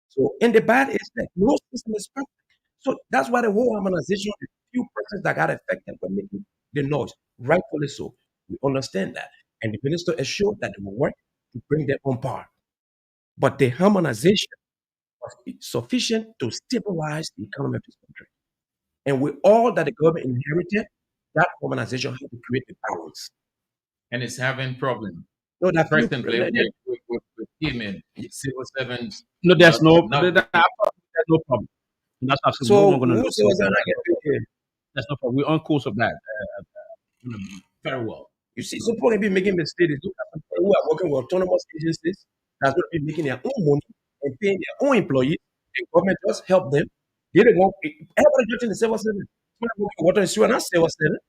So, and the bad is that no system is perfect. So that's why the whole harmonization, the few persons that got affected were making the noise, rightfully so. We understand that. And the minister assured that they will work to bring them on par. But the harmonization was sufficient to stabilize the economy of this country. And with all that the government inherited, that harmonization had to create a balance. And it's having problems No, that few, presently with him and civil servants No, there's no not there's no problem. That's absolutely no so one going to who lose. was that I get paid here? That's no problem. We're on course of that very well. You see, some people can be making mistakes. Look at some people who are working with autonomous agencies that's going to be making their own money and paying their own employees. The government just help them. They don't want everybody just in the civil service. Water and sewer, not civil service.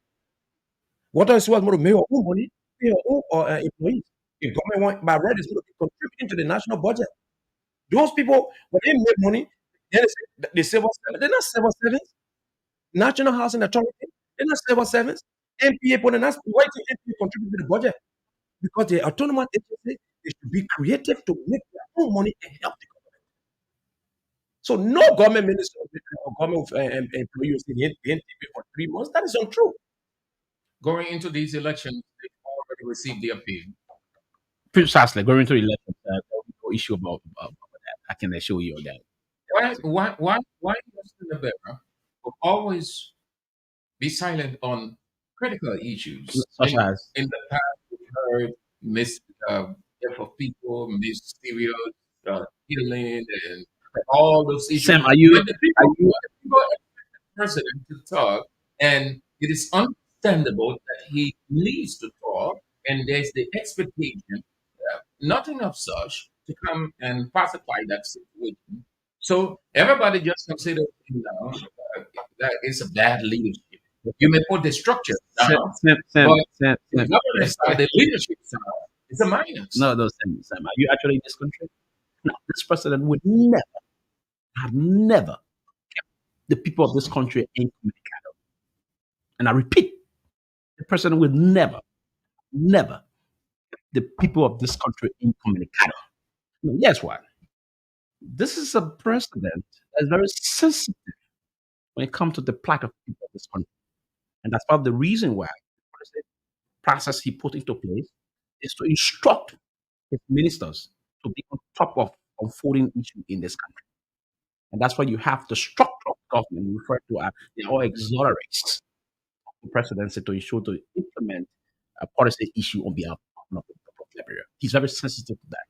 Water and sewer is going to make your own money, pay your own employees. The government want by right is going to be contributing to the national budget. Those people, when they make money, then they say the civil servants. They're not civil servants. National Housing Authority, they're not civil servants. NPA, but they're not why did NPA contribute to the budget? Because the autonomous agency is to be creative to make their own money and help the government. So no government minister or government employee will say the NPA for 3 months. That is untrue. going into these elections. They already received their pay. Precisely. Going into elections, there will be no issue about that. I can assure you of that. Why Mr. Libera will always be silent on critical issues? Such as In the past, we've heard death of people, mysterious killing, and all those issues. Sam, are you When the are people, you when the people expect the president to talk, and it is understandable that he needs to talk, and there's the expectation, nothing of such, to come and pacify that situation. So everybody just considers him now that it's a bad leadership. You may put the structure Sam, down, Sam, but Sam, the Sam. governance side, the leadership side, it's a minus. No, Sam. Are you actually in this country? No, this president would never, have never kept the people of this country incommunicado. And I repeat, the president would never the people of this country incommunicado. No, guess what? This is a president that's very sensitive when it comes to the plight of people of this country. And that's part of the reason why the process he put into place is to instruct his ministers to be on top of unfolding issues in this country. And that's why you have the structure of government referred to as the all exonerates the presidency to ensure to implement a policy issue on behalf of the people of Liberia. He's very sensitive to that.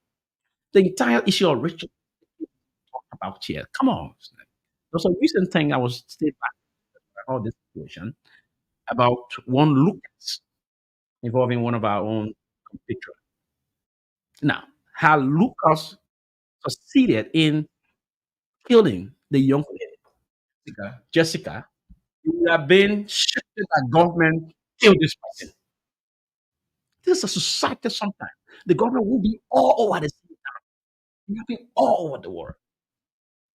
The entire issue of Richard talked about here. Come on. There's a recent thing I was still back about this situation about one Lucas involving one of our own compatriots. Now, how Lucas succeeded in killing the young lady, Jessica, it would have been shifted that government kill this person. This is a society sometimes. The government will be all over the same time. It will be all over the world.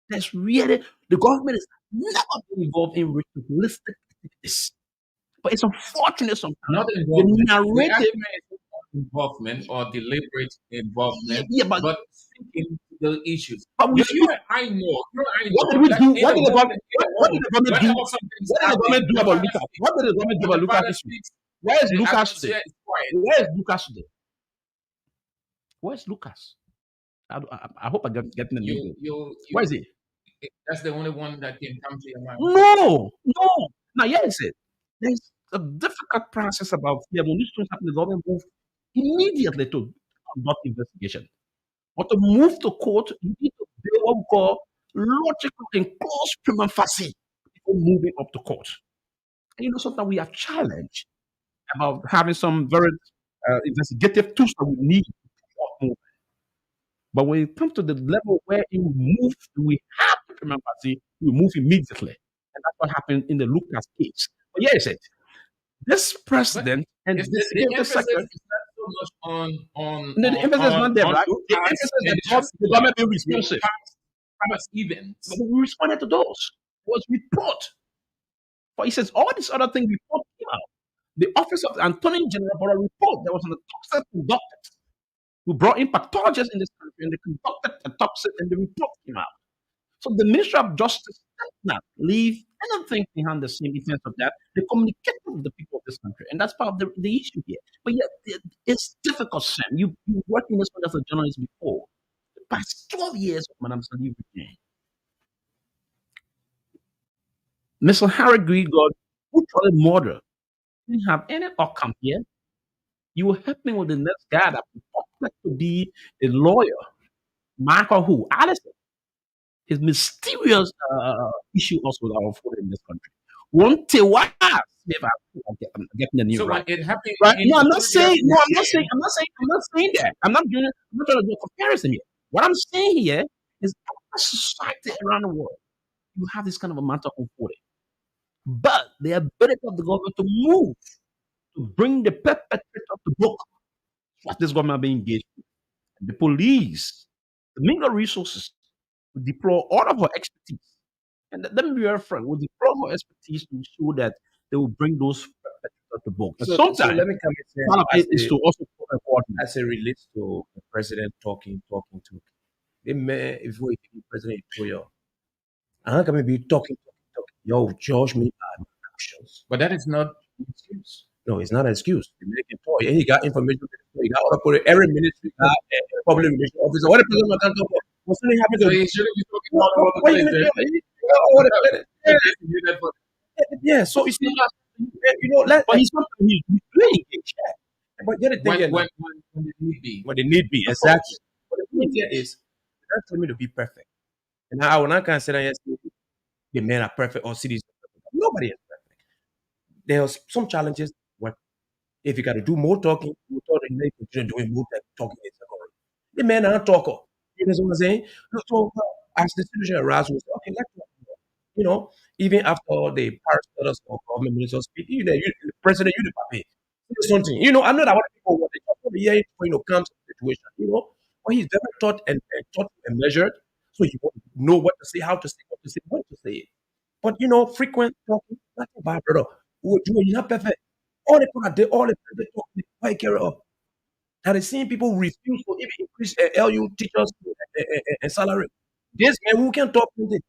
That's really the government is never been involved in ritualistic activities. But it's unfortunate sometimes. Not The involved. The narrative argument is involvement or deliberate Yeah, involvement, yeah, but but speaking to the issues. we You speak. and I know, What did we that do? in What a did the home, government? in a What did home, the government do? whenever something's What did the happening, government do the about father Lucas? speaks. What did the government do When about the Lucas father this week? speaks, Where is the Lucas today? atmosphere is quiet. Where is Lucas today? Where's Lucas? I hope I get getting the name. Where is he? That's the only one that can come to your mind. No, no. Now, yeah, is it? There's a difficult process about here. When these things happen, the government move immediately to conduct investigation. But to move to court, you need to build what we call logical and close prima facie before moving up to court. And sometimes we have challenged about having some very investigative tools that we need to move. But when it comes to the level where you move, we have to prima facie, we move immediately. And that's what happened in the Lucas case. But yes, it this But president and it's the the security emphasis secretary, is not so much no, the emphasis is not there, right? The Lucas emphasis and that just the government being with responsive. past But events. we responded to those. Was report. For instance, all these other things report came out. The office of the Attorney General brought a report. There was an autopsy conducted. We brought in pathologists in this country and they conducted autopsy and the report came out. So the Ministry of Justice did not leave anything behind the scene in terms of that. They communicated with the people of this country. And that's part of the issue here. But yet, it's difficult, Sam. You worked in this one as a journalist before. The past 12 years of Madam Saliu regime, Mr. Harry Grigor, who tried murder, didn't have any outcome here. You were helping with the next guy that purported to be a lawyer, Michael who? Allison. His mysterious issue also that unfolded in this country. One Tewa Smith, I'm getting the name So when right. it happened Right? in No, the I'm not previous saying. No, regime, I'm not saying that. I'm not trying to do a comparison here. What I'm saying here is, our society around the world, you have this kind of a matter unfolding, but the ability of the government to move to bring the perpetrator to book. What this government being engaged with. The police, the mineral resources, will deploy all of our expertise. And let me be very frank, will deploy our expertise to ensure that they will bring those perpetrators to book. And So sometimes let me come and say, part of it is to also coordinate. as it relates to the president talking to the man, if we president Toyo, I'm gonna be talking. Yo, judge me by my actions. but that is not an excuse. No, it's not an excuse. The American toy, and he got information. He got all for every ministry, got a public relations officer. What the president can talk about? What's something happened So to? he shouldn't be talking What, about what, what the what you president. gonna do? What the president? Yeah, so it's not. Let, But he's not he's really engaged. but the other thing, When here now, when it need be. what they need be exactly. But the thing here is, you're not telling me to be perfect. And I will not consider yes, the men are perfect or cities are perfect. Nobody is perfect. There are some challenges. What if you got to do more talking? You talk and they continue doing more talking. It's already. The men are not talker. You know what I'm saying? So as the situation arises, we say, okay, let's talk more. Even after the Paris status of government ministers speak, the president, you the papi. Do something. I know that what people want. They just want to hear it for calm situation. But he's very thought and measured. So you want to know what to say, how to say, what to say, when to say it. But frequent talking, nothing bad, brother. You're not perfect. All the people are there, all the people talk, they take care of. Now the same people refuse to even increase LU teachers salary. This man who can talk with it.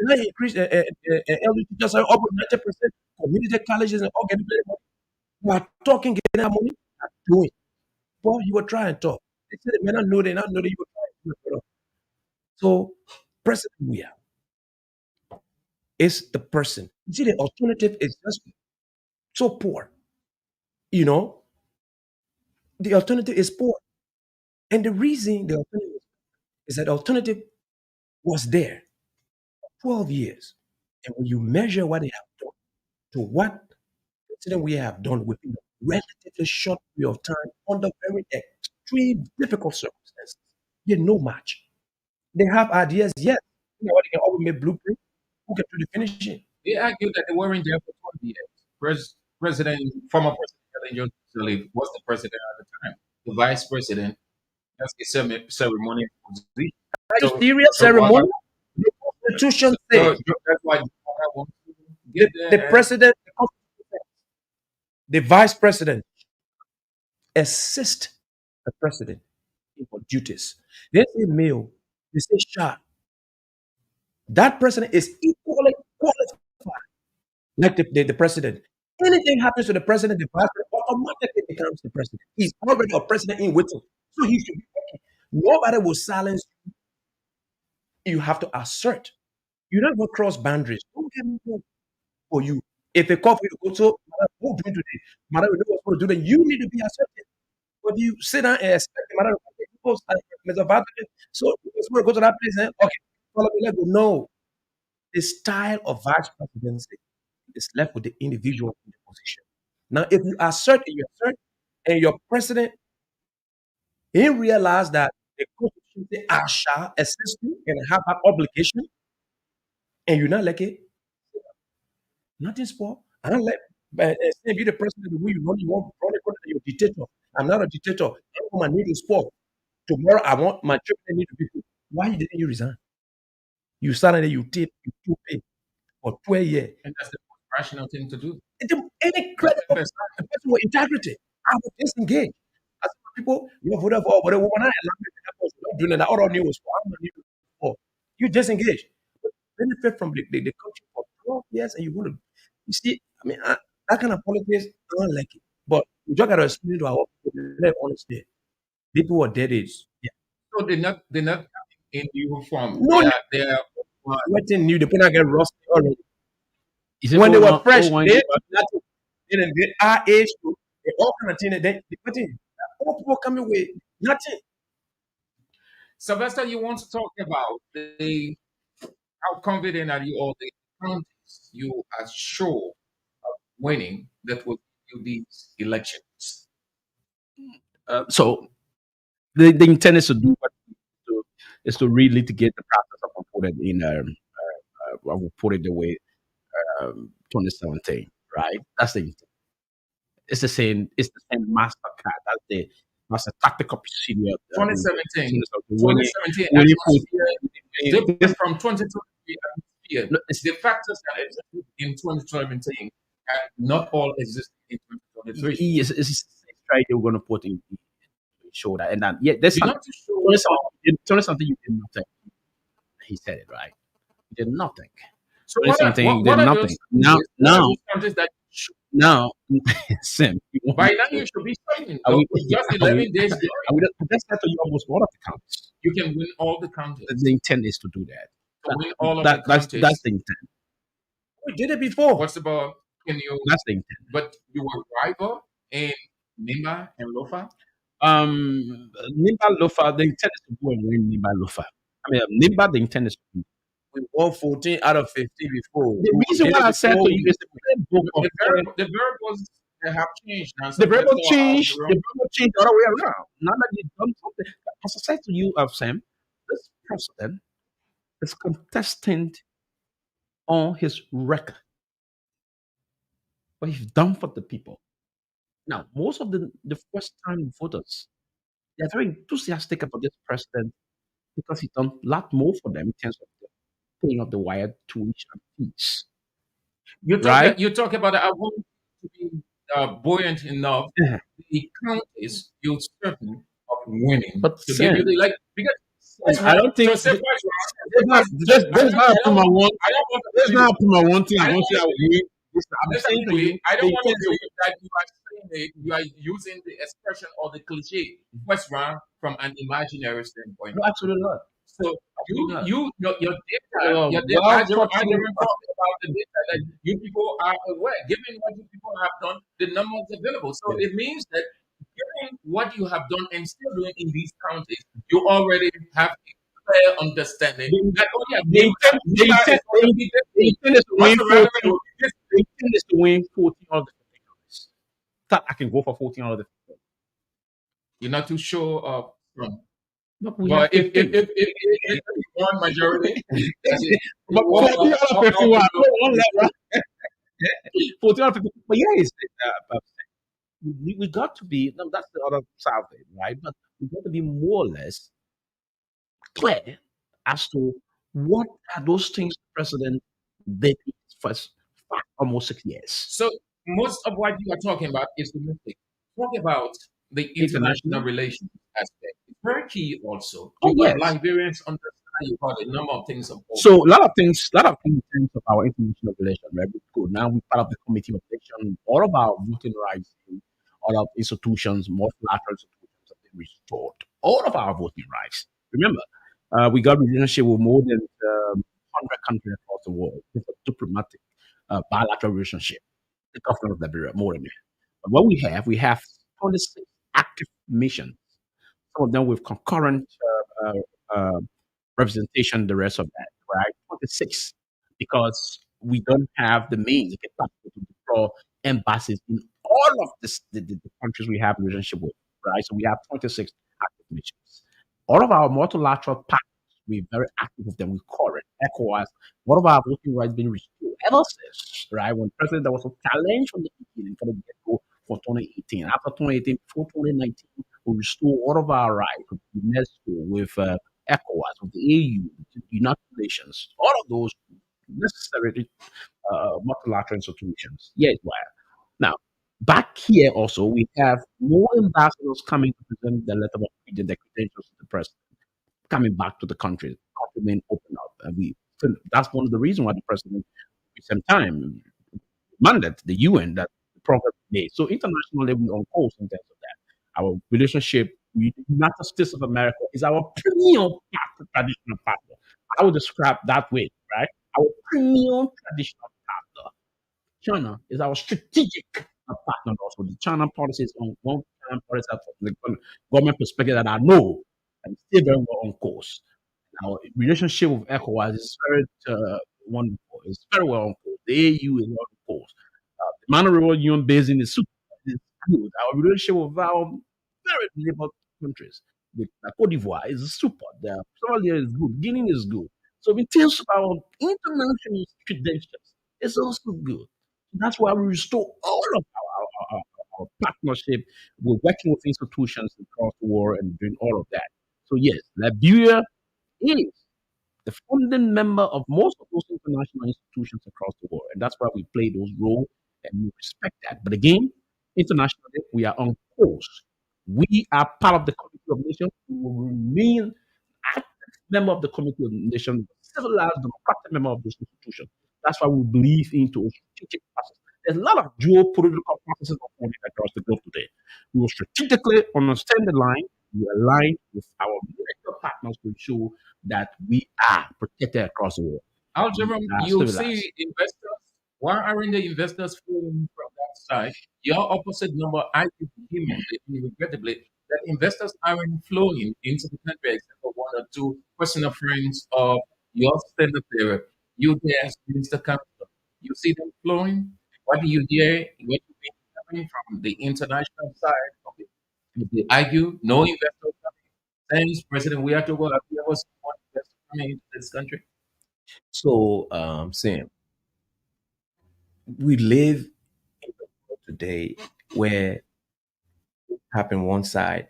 They not increase LU teachers salary up to 90%. Community colleges and all getting paid money. You are talking, getting that money, not doing. But you were trying to talk. They said they may not know, they not know that you were trying to do it, brother. So, President we have is the person. You see, the alternative is just so poor. You know, the alternative is poor. And the reason the alternative is that the alternative was there 12 years. And when you measure what they have done to what president we have done within a relatively short period of time under very extreme difficult circumstances, you're no match. They have ideas, yes. They can always make blueprint. Who can do the finishing? They argue that they weren't there for 20 years. Former President Ellen Johnson Sirleaf was the president at the time. The vice president, that's a ceremonial position. Are you So, serious? so Ceremony? The Constitution says that's why I want to The, get there. the president, the vice president assist the president for duties. They say male, they say sharp. That president is equally qualified, like the president. Anything happens to the president, the vice president automatically becomes the president. He's already a president in waiting. So he should be okay. Nobody will silence you. You have to assert. You don't go cross boundaries. Don't get me wrong for you. If a call for you to go to, "Madam, what doing today? Madam, we know what's going to do, then you need to be assertive. But you sit down and expect the madam to go, Mr. Vice so you just want to go to that place and okay, follow me, let go. No. The style of vice presidency is left with the individual in the position. Now, if you assert, and your president, he realize that the constitution say, I shall assist you and have that obligation, and you're not like it, nothing spoil. I don't let say be the president the way you know you want to run according to your dictator. I'm not a dictator. I want my need to spoil. Tomorrow I want my children need to be good. Why didn't you resign? You started you did you took pay for 12 years. And that's the most rational thing to do. Any That's credible the best. a person with integrity, I would disengage. As people, you voted for, but when I not doing that, all news for, I'm not new for. You disengage. Benefit from the country for 12 years, and you want to, you see, I mean, that kind of politics, I don't like it. But you just got to explain to our people, let honestly, people who are dead age. Yeah. So they're not in uniform. No, They are nothing new. The people get rusty already. Is it When they oh were one fresh, oh one they give had nothing. Then they our age, they all kind of thing. They nothing. All people coming with nothing. Sylvester, you want to talk about the how confident are you or the counties you are sure of winning that will give you these elections? so the intent is to do what to, is to really to get the process of put it in I will put it the way 2017, right? That's the intent. It's the same mastercard. That's the tactical procedure. 2017, Winning 2017 winning atmosphere is this, different from 2023 atmosphere. no, it's, The factors that existed in 2017 and not all existed in 2023. it's right they're going to put in show that and then yeah there's You're some not too sure. 20 something you did nothing. He said it right. You did nothing. So 20 something you did what are nothing. those countries? What are those countries that you should, Now Sim, you want by me now to, you should be certain? are we, With just are 11 we, days going, are we, that's not you almost one of the counts. you can win all the counties. The intent is to do that. To win all of the That's counties. the intent. We did it before. What's about can you? That's the intent. But you were rival in Nima and Lofa. Nimba Lofa, the intent is to go and win Nimba Lofa. I mean, Nimba, the intent is to win. We won 14 out of 15 before. The We reason did why it I said before. to you is the playbook of The variables they have changed now. the variable Sometimes go out change, the the wrong. variable change the other way around. Now that you've done something, as I said to you, Sam, this president is contesting on his record what he's done for the people. Now, most of the first time voters, they're very enthusiastic about this president because he's done a lot more for them in terms of the paying of the wire tuition fees. Right? You talk about I want to be buoyant enough. Yeah. The counties you're certain of winning But to give you Sam, the like because I don't think so say first that's not just I that's not up to my one. I don't want to That's believe not up to my one thing. I I don't want to say I want to will win. Listen, I'm listen saying to to you, me. I don't the want to intent is believe that you are saying it, you are using the expression or the cliche first round from an imaginary standpoint. no, absolutely not. So Absolutely not. your data, Well, I don't talk to me. talk about the data that you people are aware. Given what you people have done, the numbers available. So Yeah. it means that given what you have done and still doing in these counties, you already have a clear understanding The, that oh yeah, the intent, the Nima is intent, going to be the different. intent is to What's win the 14. relevant? The intent is to win 14 out of the 15 counties. That I can go for 14 out of the 15. You're not too sure of some. But we have But if 15. if you want majority, that's it. But Walk 14 out of 51. I don't want that, right? 14 out of 50. But yeah, we got to be, no, that's the other side of it, right? But we got to be more or less clear as to what are those things the president did in his first almost 6 years. So most of what you are talking about is domestic. Talk about the international internationally. relations aspect. It's very key also. Oh Because yes. Liberians understand you got a number of things important. So a lot of things in terms of our international relation, right? We go now we're part of the committee of election. All of our voting rights in all of institutions, multilateral institutions have been restored. All of our voting rights. Remember, we got relationship with more than 100 countries across the world. It's a diplomatic, bilateral relationship. The government of Liberia, more than that. But what we have 26 active missions, some of them with concurrent representation, the rest of that, right? 26, because we don't have the means, the capacity to deploy embassies in all of the countries we have a relationship with, right? So we have 26 active missions. All of our multilateral partners, we're very active with them. We call it ECOWAS. One of our voting rights been restored ever since, right? When President, there was a challenge from the beginning, from the get-go for 2018. After 2018, before 2019, we restored all of our rights with UNESCO, with ECOWAS, with the EU, the United Nations, all of those necessary multilateral institutions. Yes, why? Now, back here also, we have more ambassadors coming to present the letter of the credentials to the president, coming back to the country. The country remain open up, and that's one of the reasons why the president, at the same time, mandate the UN that the progress is made. So internationally, we on course in terms of that. Our relationship with the United States of America is our premium traditional partner. I would describe that way, right? Our premium traditional partner. China is our strategic partner also. The China policy is on one China policy from the government perspective that I know and still very well on course. Our relationship with ECOWAS is very wonderful. It's very well on course. The AU is well on course. The Monetary Union Basin is super is good. Our relationship with our very neighbor countries, the Cote d'Ivoire is super. The Somalia is good. Guinea is good. So in terms of our international credentials, it's also good. That's why we restore all of our partnership. We're working with institutions across the world and doing all of that. So yes, Liberia is the founding member of most of those international institutions across the world. And that's why we play those roles and we respect that. But again, internationally, we are on course. We are part of the Committee of Nations. We will remain active member of the Committee of Nations, civilized, democratic member of this institution. That's why we believe into a strategic process. There's a lot of geopolitical processes unfolding across the globe today. We will strategically understand the line. We align with our major partners to ensure that we are protected across the world. We Algebra, are you see civilized. investors, why aren't the investors flowing from that side? Your opposite number, I think, regrettably, that investors aren't flowing into the country except for one or two personal friends of your standard bearer. You there as Minister Council. You see them flowing? What do you hear? What do you think coming from the international side of it? They argue, no investors coming. Thanks, President. We have to go. Have you ever seen one investor coming into this country? So, Sam, we live in a world today where happen one side.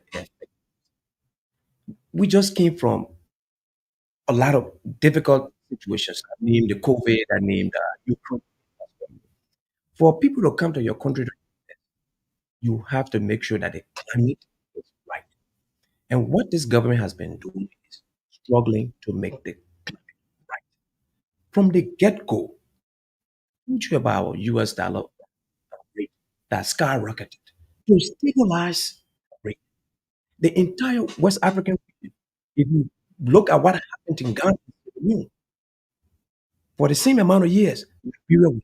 We just came from a lot of difficult situations. I named the COVID, I named Ukraine. For people to come to your country, you have to make sure that the climate is right. And what this government has been doing is struggling to make the climate right. From the get go, you about our US dollar rate that skyrocketed to stabilize rate. The entire West African region, if you look at what happened in Ghana, for the same amount of years, Liberia was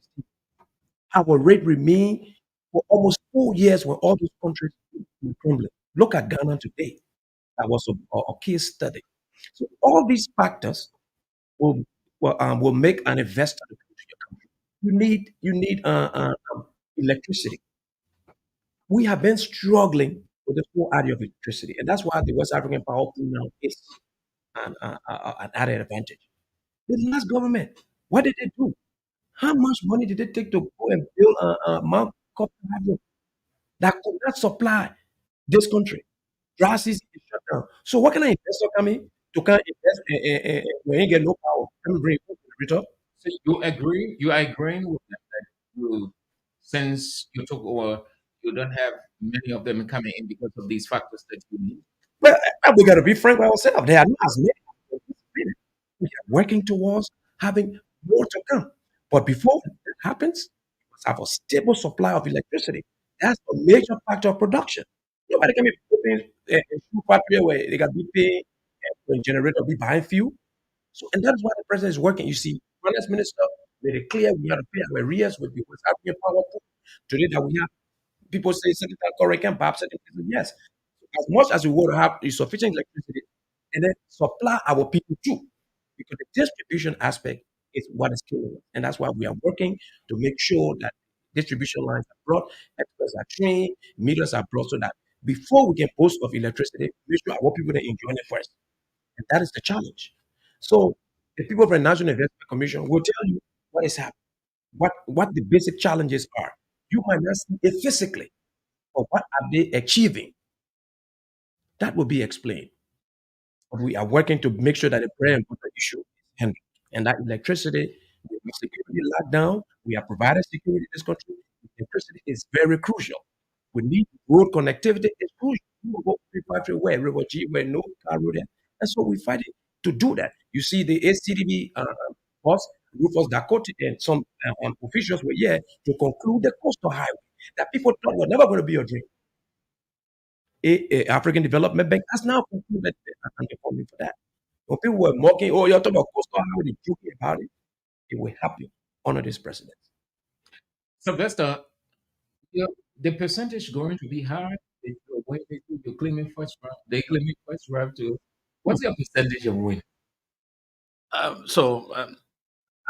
our rate remained for almost 4 years when all those countries were crumbling. Look at Ghana today. That was a case study. So all these factors will will make an investor to come to your country. You need electricity. We have been struggling with the whole idea of electricity, and that's why the West African power pool now is an added advantage. The last government, what did they do? How much money did it take to go and build a Mount Hydro that could not supply this country? Dry season is shut down. So what can an investor come in to come invest when you get no power? Come and bring return. So you agree? You are agreeing with them that you, since you took over, you don't have many of them coming in because of these factors that you need. But we got to be frank with ourselves. There are not as many as we anticipated. We are working towards having more to come. But before that happens, we must have a stable supply of electricity. That's a major factor of production. Nobody can be putting a shoe factory where they got to be paying when generator be buying fuel. So, and that's why the president is working. You see, finance minister made it clear we have to pay our arrears with the West African power pool. Today that we have people say certain correct and perhaps certain cases, yes. As much as we want to have sufficient electricity and then supply our people too. Because the distribution aspect is what is killing us. And that's why we are working to make sure that distribution lines are brought, experts are trained, meters are brought so that before we can boast of electricity, make sure our people are enjoying it first. And that is the challenge. So the people from the National Investment Commission will tell you what is happening, what the basic challenges are. You might not see it physically, but what are they achieving? That will be explained. But we are working to make sure that the bread and butter issue is handled. And that electricity, with the security lockdown, we are providing security in this country. Electricity is very crucial. We need road connectivity. It's crucial. We will go where River G, where no car road. And so we're fighting to do that. You see, the ACDB boss, Rufus Dakota, and some officials were here to conclude the coastal highway that people thought were never going to be a dream. African Development Bank has now concluded funding for that. When people were mocking, oh, you're talking about coastal highway, they're joking about it. It will happen under this president. Sylvester, you the percentage going to be high. If you're winning, you're claiming first round. They claiming first round too. What's your percentage of win? So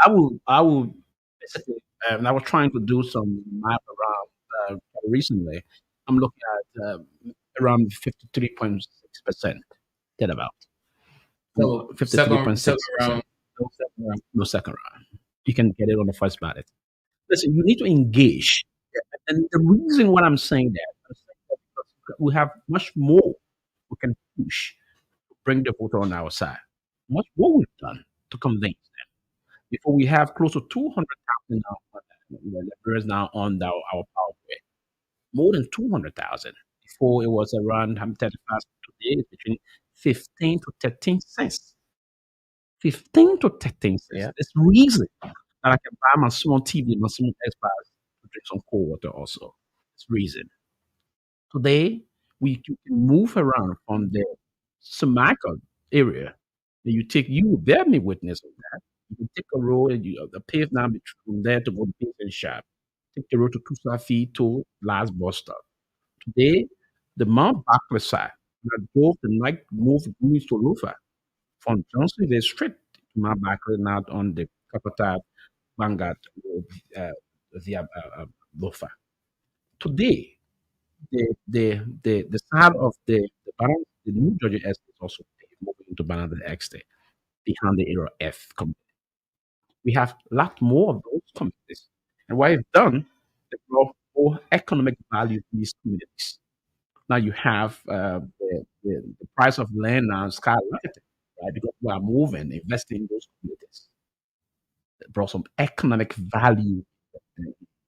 I will basically, I was trying to do some math around recently. I'm looking at around 53.6%, that about. So second 53.6%. round. No second round. No second round. You can get it on the first ballot. Listen, you need to engage. And the reason why I'm saying that because we have much more we can push to bring the voter on our side. Much more we've done to convince them. Before we have close to 200,000 now, Liberians now on our power grid. More than 200,000. Before it was around 135. Today it's between 15 to 13 cents. 15 to 13 cents. Yeah. It's reason that I can buy my small TV, my small Xbox to drink some cold water also. It's reason. Today, you can move around from the Samaka area. And you bear me witness of that. You can take a road and the pave now from there to go to the paving shop. Take the road to Kusafi to last bus stop. Today, the Mount Barclay side, that drove the night move Greens to Lufa from Johnsonville Street to Mount Barclay, now on the Kapata Vanguard Road via Lufa. Today, the side of the new Georgia estate is also moving into Banana Estate behind the area F community. We have a lot more of those communities. And what I've done, they brought more economic value to these communities. Now you have the price of land now skyrocketing, right? Because we are moving, investing in those communities. It brought some economic value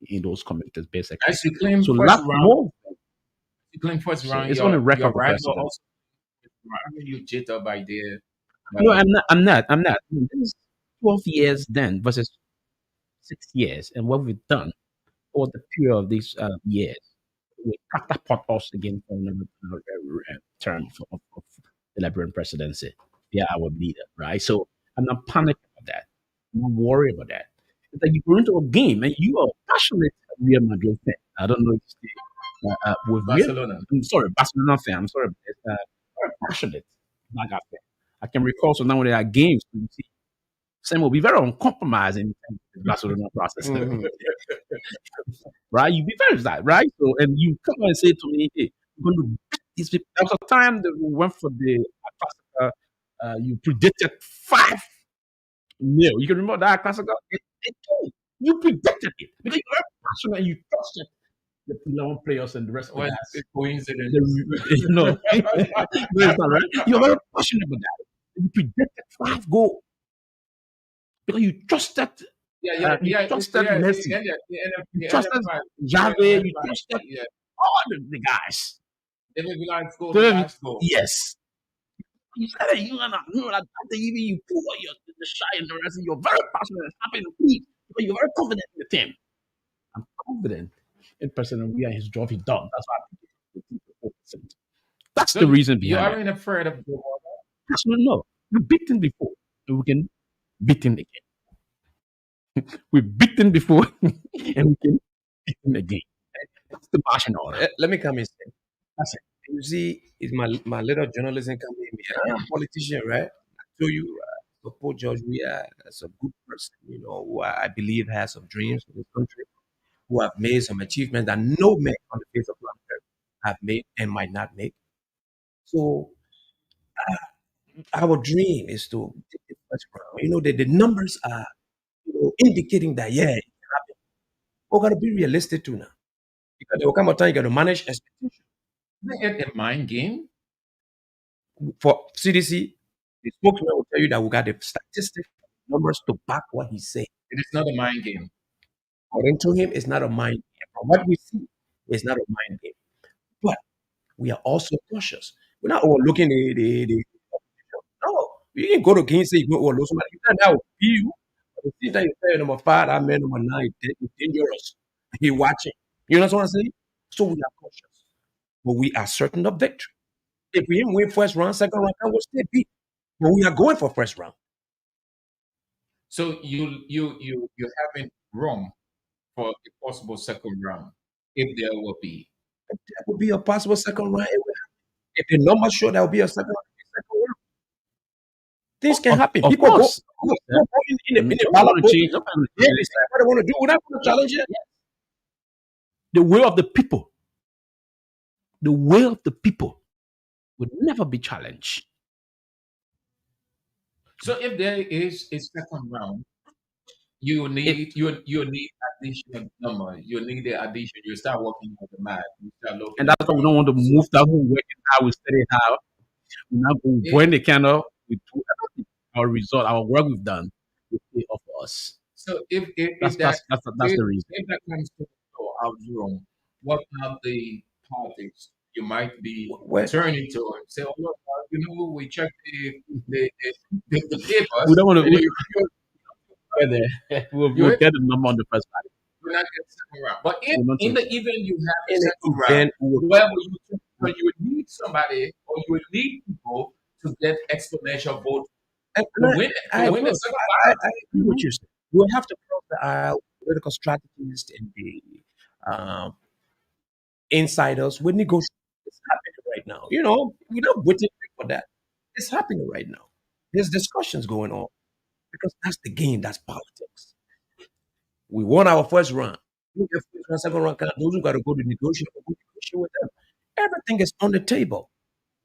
in those communities, basically. As you claim So a first lot round, more. you claim first So round. it's on the record Your of the rival president. also. You jitter by there. No, I'm not. I mean, this is 12 years then versus 6 years. And what we've done over the period of these years, we catapult us again for another term of the Liberian presidency via our leader, right? So I'm not panicked about that. I'm not worried about that. It's like you go into a game and you are passionate Real Madrid fan. I don't know if you stay with Barcelona. I'm sorry, Barcelona fan. I'm sorry, very passionate Black fan. I can recall so now there are games you see Sam will be very uncompromising in the Barcelona process. Mhm. Right? You be very that, right? So and you come and say to me, hey, we're going to beat these people. There was a time that we went for the Classica, you predicted 5-0. You can remember that Classica? You predicted it because you're very passionate and you trusted the 11 players and the rest of the Well, guys. it's a coincidence. No, it's not right. You're very passionate about that. You predicted 5 goals because you trusted Yeah, you trusted Messi. The You trusted Jave. You trusted yeah. all the guys. If you like go, the So, guys go. yes. You said it, after even you pull out the shy and the rest, and you're very passionate and happy to please, but you're very confident in the team. I'm confident in President Weah and his job he done. That's why I think it's 4%. That's So the reason you behind it. aren't afraid of the Personally, no. We've beaten before, and we can beat him again. We've beaten before, and we can beat him again. That's the passion on it. Let me come in. That's it. You see, it's my little journalism coming in. I'm a politician, right? So you support George Weah as a good person, who I believe has some dreams for this country, who have made some achievements that no man on the face of planet Earth have made and might not make. So our dream is to take the first round. The numbers are indicating that, yeah, it can happen. We got to be realistic too now. Because there will come a time you got to manage expectations. isn't it a mind game? For CDC, the spokesman will tell you that we got the statistics numbers to back what he's saying. It is not a mind game. According to him, it's not a mind game. From what we see, it's not a mind game. But we are also cautious. We're not overlooking the no. You can go to King say you go overlook somebody. You can't now be you. But the thing that you say number five, that man number nine is dangerous. He watching. You know what I'm saying? So we are cautious. But we are certain of victory. If we didn't win first round, second round, I will still beat. But we are going for first round. So you haven't room for a possible second round if there will be. That would be a possible second round. If the numbers show that will be a second round, things can happen. Of People go, course. go in the ballot box. Yeah, they say what they want to do. We're not going to challenge it. The will of the people, the will of the people would never be challenged. So if there is a second round, you need you need additional number. You need the addition. You start working on the math. You start looking And at that's why we don't want to move that whole working how we study how we now go it. burn the candle, we do everything. Our result, our work we've done will pay off for us. So if That's that that's the reason. if that comes to our room, what are the parties you might be Well, turning to and say, oh look, we checked the We papers. don't want to And get there. you We'll get the number on the first party. will not get second round. But if We'll not in take the event you have a in the second round, event, we will, where will you turn? So you would need somebody or you would need people to get exponential vote and to win I, to win the look, second I agree with you. Sir. We'll have to cross the aisle. Political strategists and the um, insiders will negotiate. It's happening right now. We're not waiting for that. It's happening right now. There's discussions going on because that's the game. That's politics. We won our first round. We get first round, second round. Those who got to go to negotiate, we'll negotiate with them. Everything is on the table.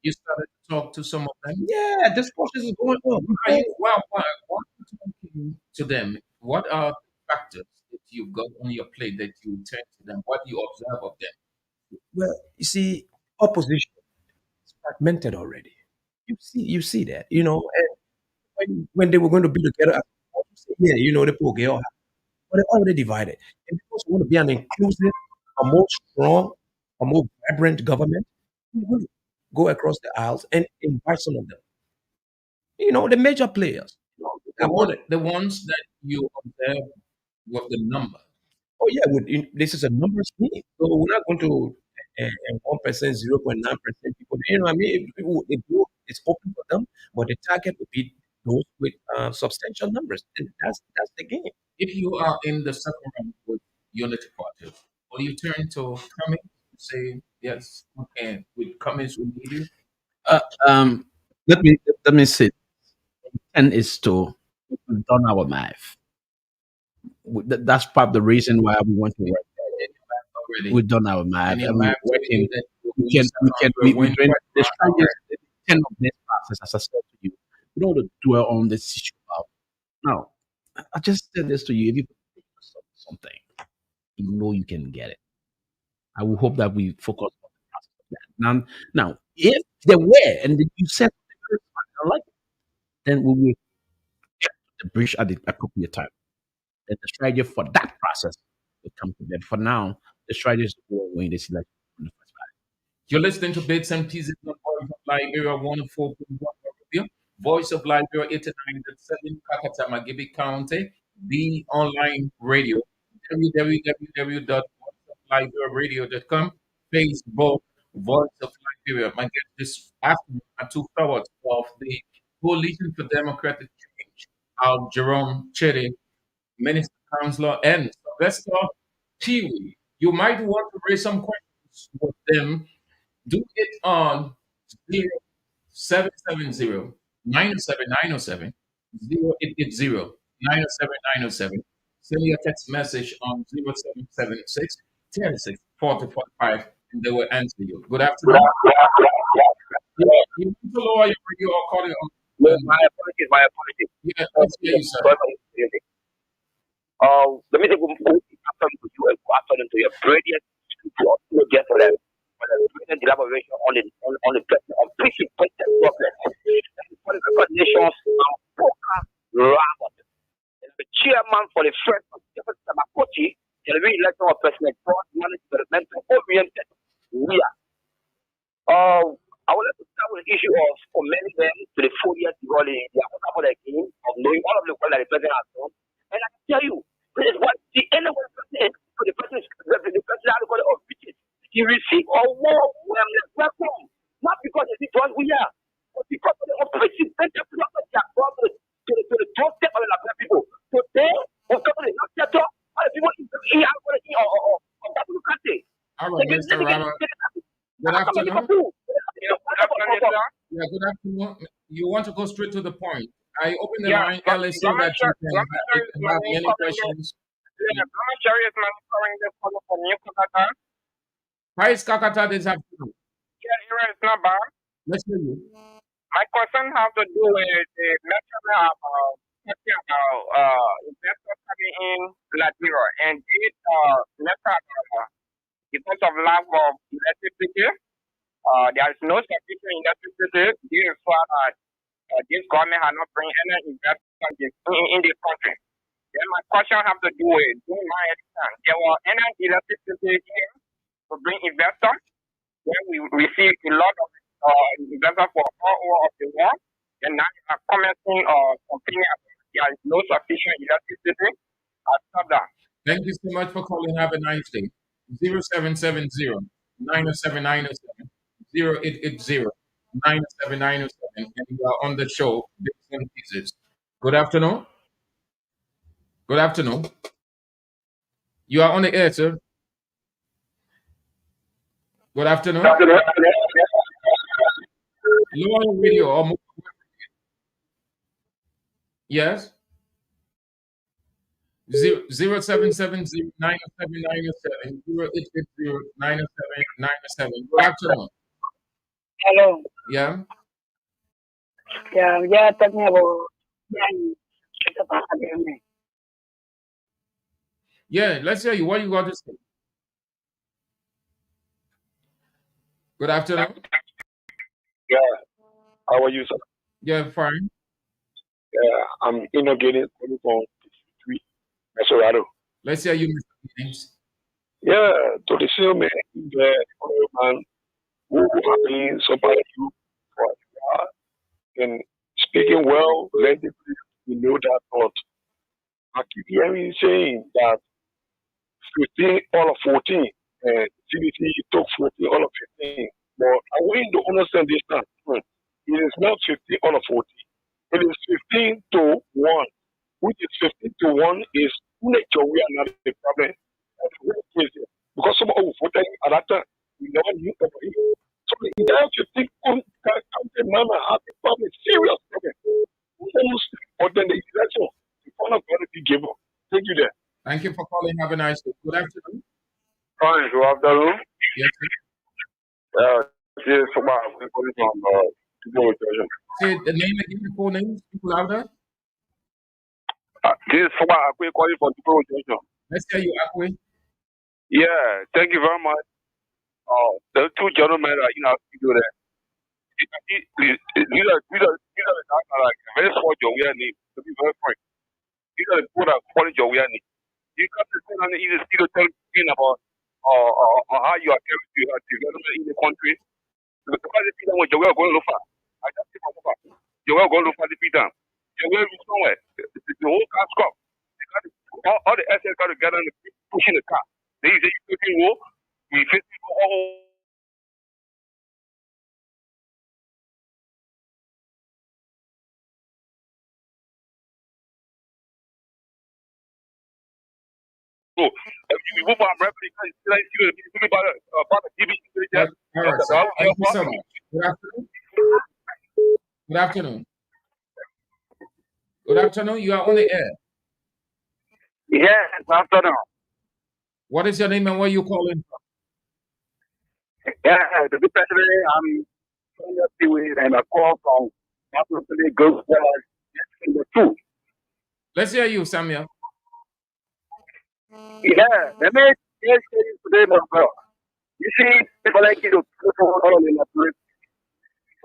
You started to talk to some of them. Yeah, discussions is going on. Are you why are you talking to them? What are the factors that you've got on your plate that you turn to them? What do you observe of them? Well, you see, opposition is fragmented already. You see that. And when they were going to be together, yeah, the poor girl, but they're already divided. And because we want to be an inclusive, a more strong, a more vibrant government, we will go across the aisles and invite some of them. The major players. I want it. The ones that you observe with the number. Oh yeah, this is a numbers game. So we're not going to 1%, 0.9% people. I mean, it's open for them, but the target would be those with substantial numbers, and that's the game. If you are in the second round with Unity Party, will you turn to Cummings and say, yes, okay, with Cummings we need you? Uh, um, let me say, and is to we've done our math. That's part of the reason why we want to work. Already. We've done our math, And your and we're math told you working. that you We will can, win we second can, round, you will we're win doing the first round. strategies, the end of this process, as I said to you. We don't want to dwell on this issue about now. I just said this to you. If you put something, you know you can get it. I will hope that we focus on the process of that. Now, if there were, and you said I like it, then we will get the bridge at the appropriate time. And the strategy for that process will come to bed. For now, the strategy is to go away in this election. You're listening to Bits and Pieces of Voice of Liberia 104.1 Radio, Voice of Liberia 89.7 Kakata Magibi County, the online radio, www.voiceofliberiaradio.com, Facebook, Voice of Liberia. My guest this afternoon are two thoughts of the Coalition for Democratic Change, Jerome Chede, Minister Councillor, and Sylvester Chiwi. You might want to raise some questions with them. Do it on 0770 907 Send me a text message on 0776 10 6 40 45 and they will answer you. Good afternoon. You need to lower your radio or call it on. No, my apologies, my apologies. Yeah, let's hear you, sir. Let me take after to you and after to your brilliant just for the brilliant elaboration on the question of preaching content problems. For the record nations focus rather. The chairman for the first of Jefferson Makoti, the re-election of President George Managed Developmental Oriented. We are. I would like to start with the issue of commending them to the 4 years rolling their accountable again of knowing all of the work that the president has done. And I can tell you, this is what the end of the president for the president had got of riches. He received a warm welcome, not because it was we are, but because of the unprecedented progress they have brought to the doorstep of the people. Today, on top of the not set up, other people in that country. All right, Mr. Rama. Good afternoon. Yeah, good afternoon. You want to go straight to the point. I opened the line early so that you can have many questions. How is Kakata this afternoon? Yeah, it's not bad. Let's hear you. My question has to do with the measurement about talking about investors coming in Liberia and this because of lack of electricity. There is no sufficient electricity. This is why this government has not bring any investment in the country. Then my question have to do with during my election. There was any electricity here to bring investors. Then we received a lot of investors for all over of the world. And now you are commenting or complaining about there is no sufficient electricity. I stop that. Thank you so much for calling. Have a nice day. 0770 907 907 0880 907 907 and you are on the show, Bits and Pieces. Good afternoon. Good afternoon. You are on the air, sir. Good afternoon. Lower your radio or move. Yes. 0770 907 907 0880 907 907. Good afternoon. Hello. Yeah. Yeah, talking about Yeah, let's hear you. What you got to say? Good afternoon. Yeah, how are you, sir? Yeah, fine. Yeah, I'm inaugurating from 3 Mesorado. Let's hear you, Mr. James. Yeah, to the same man, the man who have been supporting you for a while and speaking well, let the people know that thought. I keep hearing you saying that 15 all of 14, and CBC took 14 all of 15. But I want you to understand this now. It is not 15 all of 14. It is 15 to 1, which is 15 to 1 is nature. We are not the problem. Because some of voted at that time, we never knew about it. So the entire 15 county manner has a problem, serious problem. But then the election, the fund of God be given. Thank you there. Thank you for calling. Have a nice day. Good afternoon. Fine, good afternoon. Yes, sir. This is from Say the name again, the full name. Speak louder. this is from calling from Tupo Junction. Let's hear you, Akwe. Yeah, thank you very much. The two gentlemen that do that. These are like very small job we need to be very frank. These are the people that quality job we need. You can't say on the either still talking about or how you are carrying your development in the country. Because the people when you're going to look for, I just think about you're going to look for the people. You're going to be somewhere. The whole car stop. All the assets got together and pushing the car. They say you facing war, we facing all. So if you move on rapidly, because you think about the DB. All right, sir. Thank you so much. Good afternoon. Good afternoon. Good afternoon. You are on the air. Yes, afternoon. What is your name and where you calling from? Yeah, the good president, I'm trying to see with and a call from absolutely good number two. Let's hear you, Samuel. Yeah, let me just tell you today, my brother. You see, people like you, people all in the place.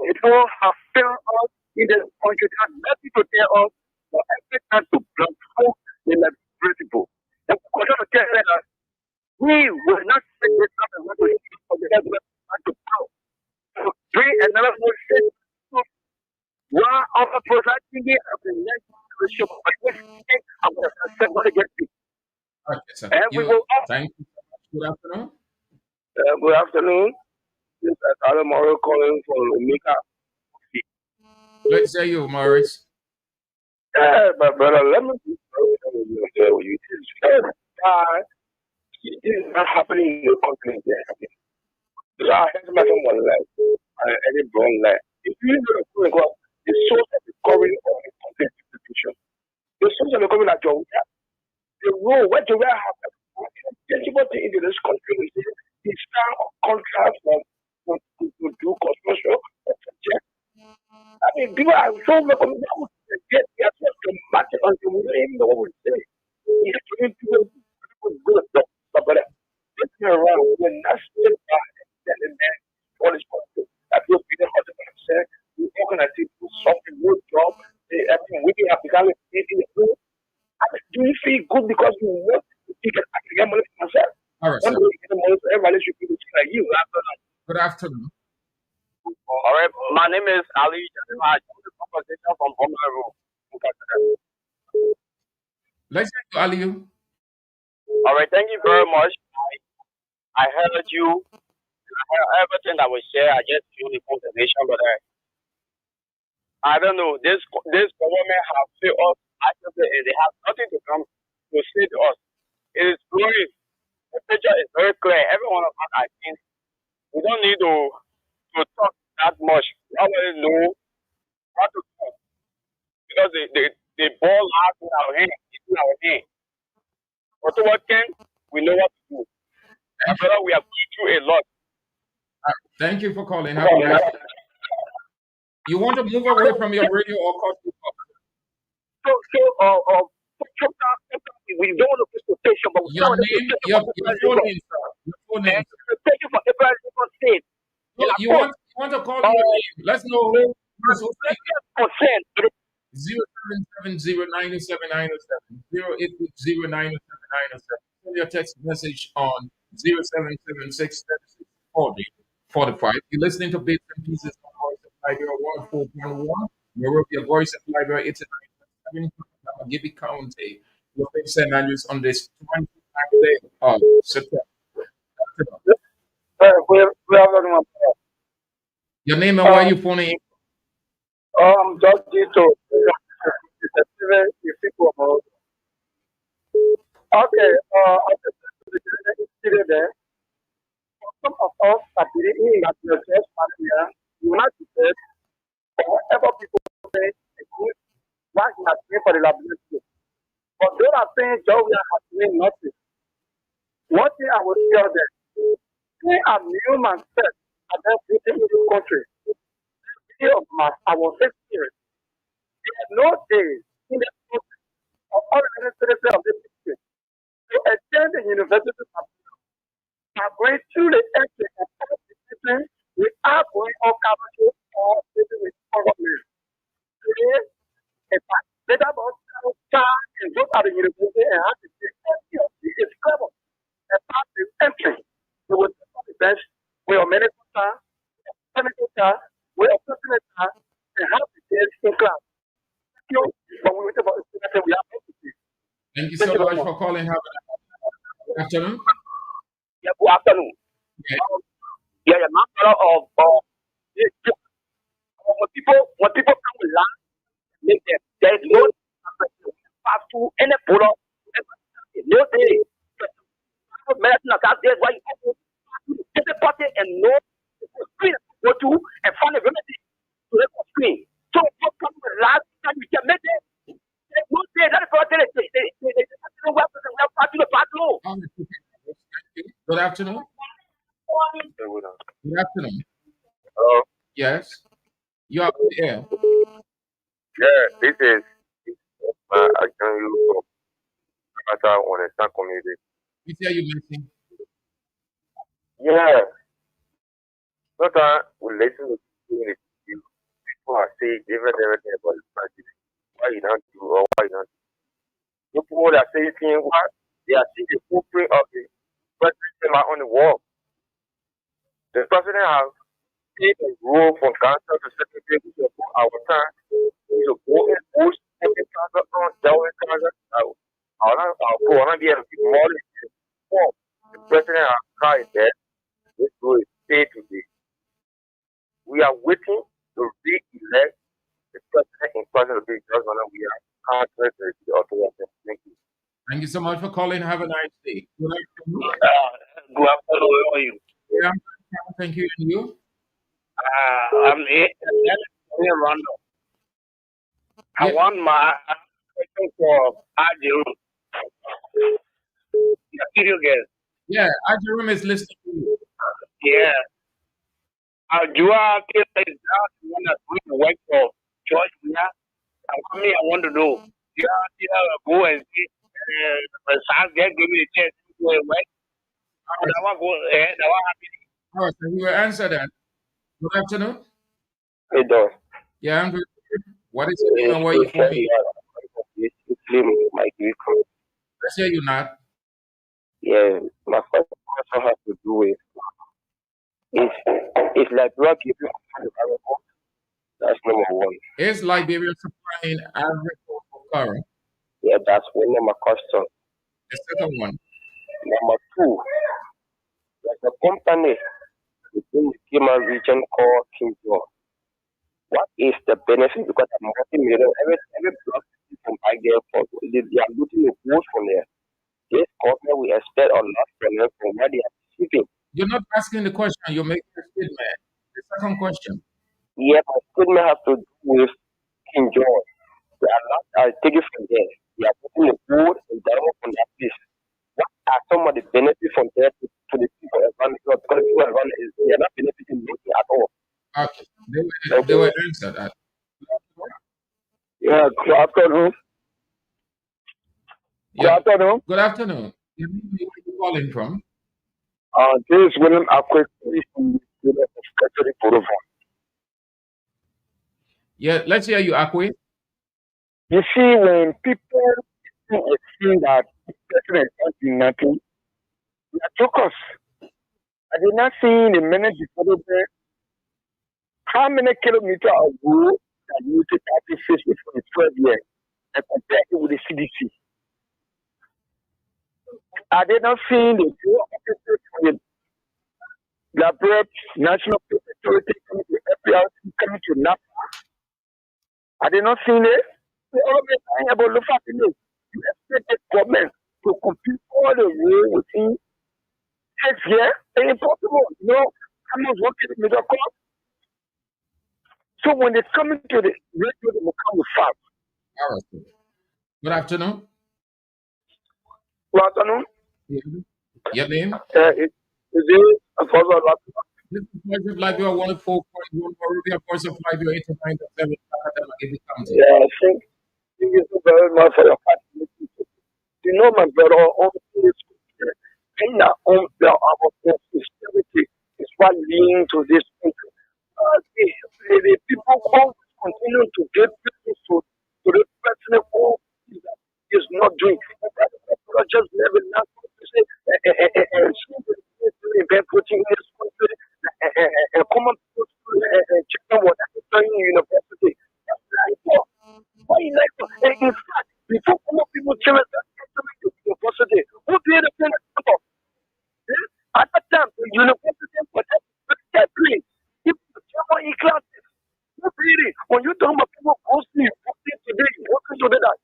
People have failed us in the country. They have nothing to tell us, but every time to block folk in the principle. And we continue to tell them that we will not take this up and want to use for the government to power. To bring another motion while other presiding of the next generation of I'm going to accept what against it. Okay, sir. And we will up. Thank you so much. Good afternoon. Good afternoon. This is Adam Morrow calling from Omega. Let's hear you, Maurice. Yeah, my brother, let me be with you. This is not happening in your country. So I had to make one life and a wrong life. If you know the source of the recovery of the content institution, the source of the recovery like your the role what the way have tangible thing into this country is the style of contract to do construction. I mean, people are so get they are just dramatic until we don't even know what we say. You have to make people good stuff, but this year around, we're not still telling them all this country. That will be the 100%. We organize it with something good job. I mean, we have become a do you feel good because you want to get money for yourself? All right, sir. Everybody should be like you. Good afternoon. All right, my name is Ali. I joined the conversation from Omaro. Let's hear you, Aliyu. All right, thank you very much. I heard you. I heard everything that was shared. I just feel the conversation, but I don't know. This government has failed us actively, and they have nothing to come to say to us. It is growing. The picture is very clear. Every one of us, I think, we don't need to talk that much. We already know what to talk because the ball lies in our hand. It's in our hand. But to what can we know what to do? My brother, we are going through a lot. Thank you for calling. Have a nice day. You want to move away from your radio or cut you off? We don't want to put quotation, but we Your don't want to name, your full name, sir. Your full name, sir. Thank you for Abraham State. No, you want to call your name. Let's know who is who speaking. 0770-907-907. 0860-907-907. Send your text message on 0776-3640-45. You're listening to Bits and Pieces of Voice of Liberia 104.1. Morovia Voice of Liberia 89.7. Gibby County. You're in St. Andrews on this 29th day of September. Your name and where you phoning in? Just to okay, I just consider there. Some of us are believing that the church here, United States, whatever people say, why he has paid for the liability. But they are saying Georgia has doing nothing. One thing I will tell them, they are human set and everything in this country. Of our experience. There are no days in the country of all administrators of this country to attend the university are going through the entry of education without going on campus or living with government. Today, a better about child and go to the university and have to take is clever. A pass is entry. president and have the test in class. But we wait about the president, we have empathy. Thank you Thank so you very much much. for calling. Have a good afternoon. Yeah, good afternoon. Yeah. Yeah, my brother of when people come with land, make them. There is no pass to any product. No day. Medicine that that's why you have to get the party and know the screen go to and find a remedy to the screen. So what come with last time you can make it? There's no day that is what they don't work with the party to pass. Good afternoon. Good afternoon. Yes. You are on the air. Yeah, this is I can you matter on a stack community. We hear you, Messi. Yeah, sometimes we listen to you. People are saying everything about the party. Why you not do or why you not do. The people that say things what they are seeing the footprint of the president on the wall. The president has played a role from council to secretary to our time. To go and push the council on down the council. I'll go on and be able to keep more than the president has tried that. This will stay today. We are waiting to re-elect the president in person of the government. We are confident that the authority. Thank you. Thank you so much for calling. Have a nice day. Good afternoon. Good afternoon. How are you? Yeah, I'm fine. Thank you. And you? I'm here, Rondo. I Yeah. want my question for Adil. Video guest. Yeah. Jerome is listening to you. Yeah. Jua is now the one that's going to work for George Weah. I want to know. Go and see. Sans get give me a chance to go and work. All right. That one go ahead. That one happy. All right. So we will answer that. Good afternoon. It does. Yeah, I'm good. What is your name and where you from? Let's hear you not. Yeah, my first question has to do with it's like drug giving that's number one. Is Liberia supplying agricultural current? Yeah, that's one of my question. The second one. Number two, there's a company within the Kima region called King George. What is the benefit? Because I'm multi-million, every block from back there, they are looking to vote from there. This government we expect a lot from them from where they are receiving. You're not asking the question, you're making a statement. The second question. Yeah, my statement has to do with King George. They are not taking from there. They are putting the food and download from that place. What are some of the benefits from there to the people around? Because the people around they are not benefiting nothing at all. Okay. They were answered. Yeah, good afternoon. Good Yeah. afternoon. Good afternoon. Where are you calling from? This is William Akwe from the Catholic Protocol. Yeah, let's hear you, Akwe. You see, when people see that the president is not doing nothing, they are focused. I did not see the minute before there how many kilometers of road that you take to face it for the 12 years and compare it with the CDC. I did not see the two officers from the Liberia National Security coming to FPRC coming to NAPA. I did not see it. They always saying about look at this. You expect the government to compete all the way within 6 years? It's impossible. You know, how much work is the middle class? So when they come into the radio, they will come with facts. All right. Good afternoon. Good afternoon. Your name? Is it a further This is Voice of Liberia 104.1 Moravia, Voice of Liberia 89.7 County. Yeah, thank you so very much for your participation. You know, my brother, all this and our security is what leading to this country. The people who continue to get people to the president who is not doing. Just never not to say putting in this country and common people check what studying in university. That's like for. Why you like for? And in fact, before more people children start entering the university, who did the thing example? At that time, the university was that place. People were in classes. Not really. When you talk about people working today, working today, that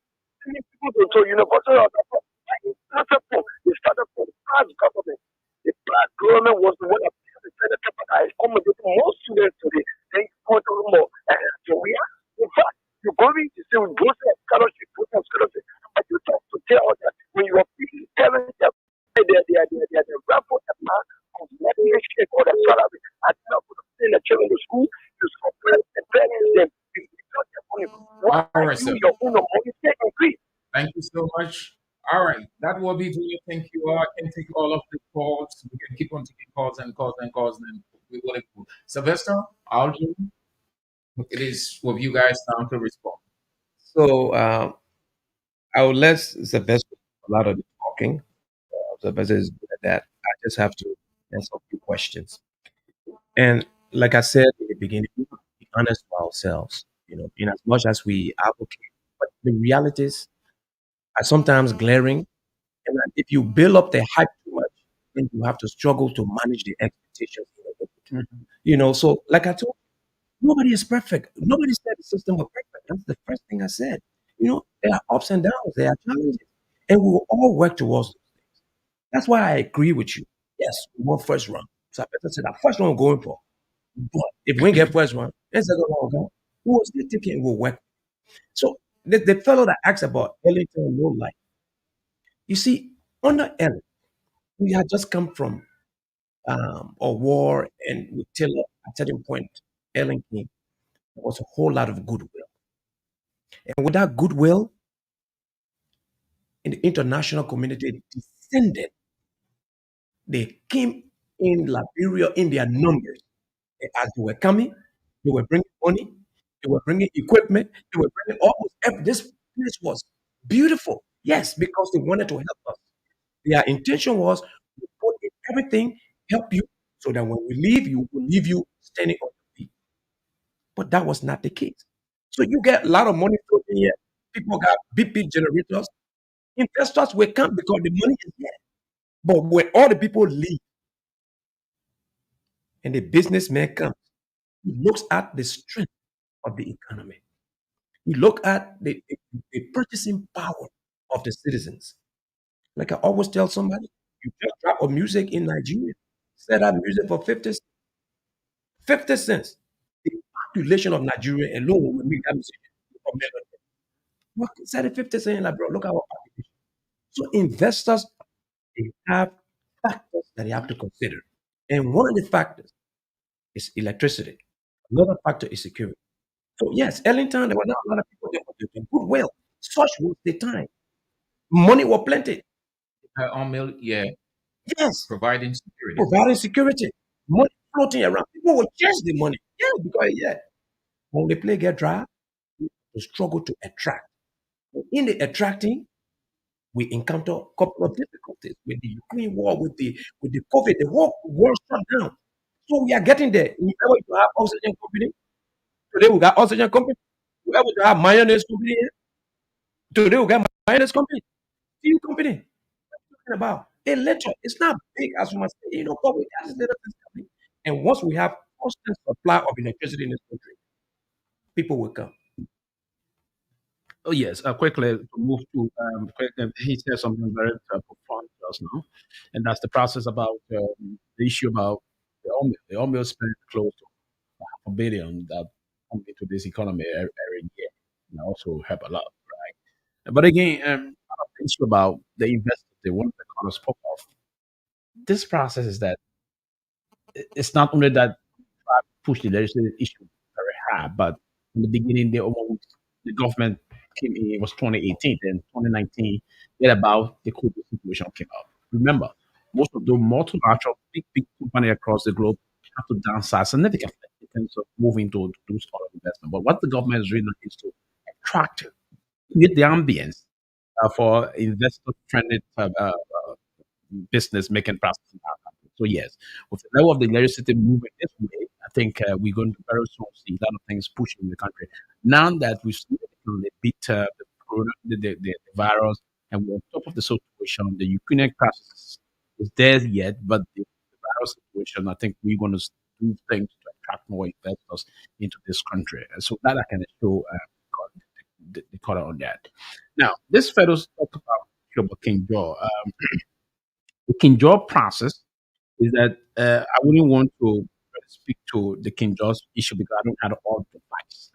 sending people to university or something, it started from the past government. The past government was the one that decided to accommodate more students today. Then you go to more. So we are, in fact, you're going to see both of scholarship. But you talk to tell that when you are picking parents, they're raffle amount of money they shake or the salary. I tell people to send the children to school, you support the parents, them. You don't have money. Why All right, you, sir. your own money, take increase? Thank you so much. All right, that will be to you. Thank you. I can take all of the calls. We can keep on taking calls and calls and calls, and we will improve. Sylvester, Alvin, it is with you guys now to respond. So I will let Sylvester do a lot of the talking. Sylvester is good at that. I just have to answer a few questions. And like I said in the beginning, we have to be honest with ourselves. In as much as we advocate, but the realities are sometimes glaring. And that if you build up the hype too much, then you have to struggle to manage the expectations. So like I told you, nobody is perfect. Nobody said the system was perfect. That's the first thing I said. There are ups and downs, there are challenges, and we will all work towards them. That's why I agree with you. Yes, we want first round. So I better say that first round we're going for. But if we get first round, then second round, okay, we will still take it and we'll work. So the fellow that asked about Ellington no life, you see, under Ellen, we had just come from a war, and with Taylor at a certain point, Ellen came. There was a whole lot of goodwill. And with that goodwill, in the international community descended. They came in Liberia in their numbers. And as they were coming, they were bringing money, they were bringing equipment, they were bringing almost every. This place was beautiful. Yes, because they wanted to help us. Their intention was to put in everything, help you, so that when we leave, you will leave you standing on your feet. But that was not the case. So you get a lot of money flowing in here. People got big, big generators. Investors will come because the money is there. But when all the people leave and the businessman comes, he looks at the strength of the economy. He look at the purchasing power of the citizens. Like I always tell somebody, you just drop a music in Nigeria, sell that music for 50 cents. The population of Nigeria alone will make that music for million. What sell it 50 cents, like bro? Look at our population. So investors, they have factors that they have to consider. And one of the factors is electricity. Another factor is security. So yes, Ellington, there were not a lot of people there, but they did goodwill. Such was the time. Money was plenty. Yeah, Yes, providing security. providing security. Money floating around. People will chase the money. Yeah, because when the play get dry, we struggle to attract. In the attracting, we encounter a couple of difficulties with the Ukraine war, with the COVID, the whole world shut down. So we are getting there. We able to have oxygen company. Today we got oxygen company. We able to have mayonnaise company. Today we got mayonnaise company. Steel company. What are you talking about? A little. It's not big as you must say, but we got this little thing coming. And once we have constant supply of electricity in this country, people will come. Oh yes, quickly to move to he said something very profound just now, and that's the process about the issue about the oil mill. The oil mill spent close to $500 million that come into this economy every year, and also help a lot, right? But again, the issue about the investors, the one that Connor spoke of, this process is that it's not only that try to push the legislative issue very hard, but in the beginning, the government came in, it was 2018, then 2019, then about the COVID situation came out. Remember, most of the multilateral big companies across the globe have to downsize significantly in terms of moving to do sort of investment. But what the government is really doing is to attract, create the ambience for investor friendly business making process in our country. So yes, with the level of the legislative movement this way, I think we're going to very soon see a lot of things pushing in the country. Now that we've significantly beat the virus and we're on top of the situation, the Ukrainian crisis is there yet, but the virus situation, I think we're going to do things to attract more investors into this country. And so that I can show the color on that. Now, this fellows talk about King Jaw. The King Jaw process is that I wouldn't want to speak to the King Jaws issue because I don't have all the facts.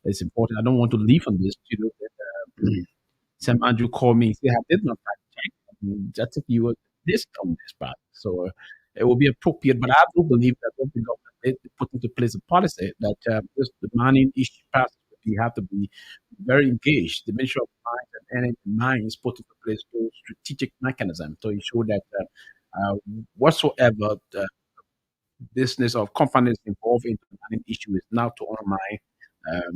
It's important. I don't want to leave on this. That, Sam Andrew called me and said, I did not fact check. I think you were this on this part. So it will be appropriate. But I do believe that the government did put into place a policy that this the mining issue process, you have to be very engaged. The Ministry of Mines and Energy Mines put into place those strategic mechanisms to ensure that whatsoever business or companies involved in the mining issue is now to undermine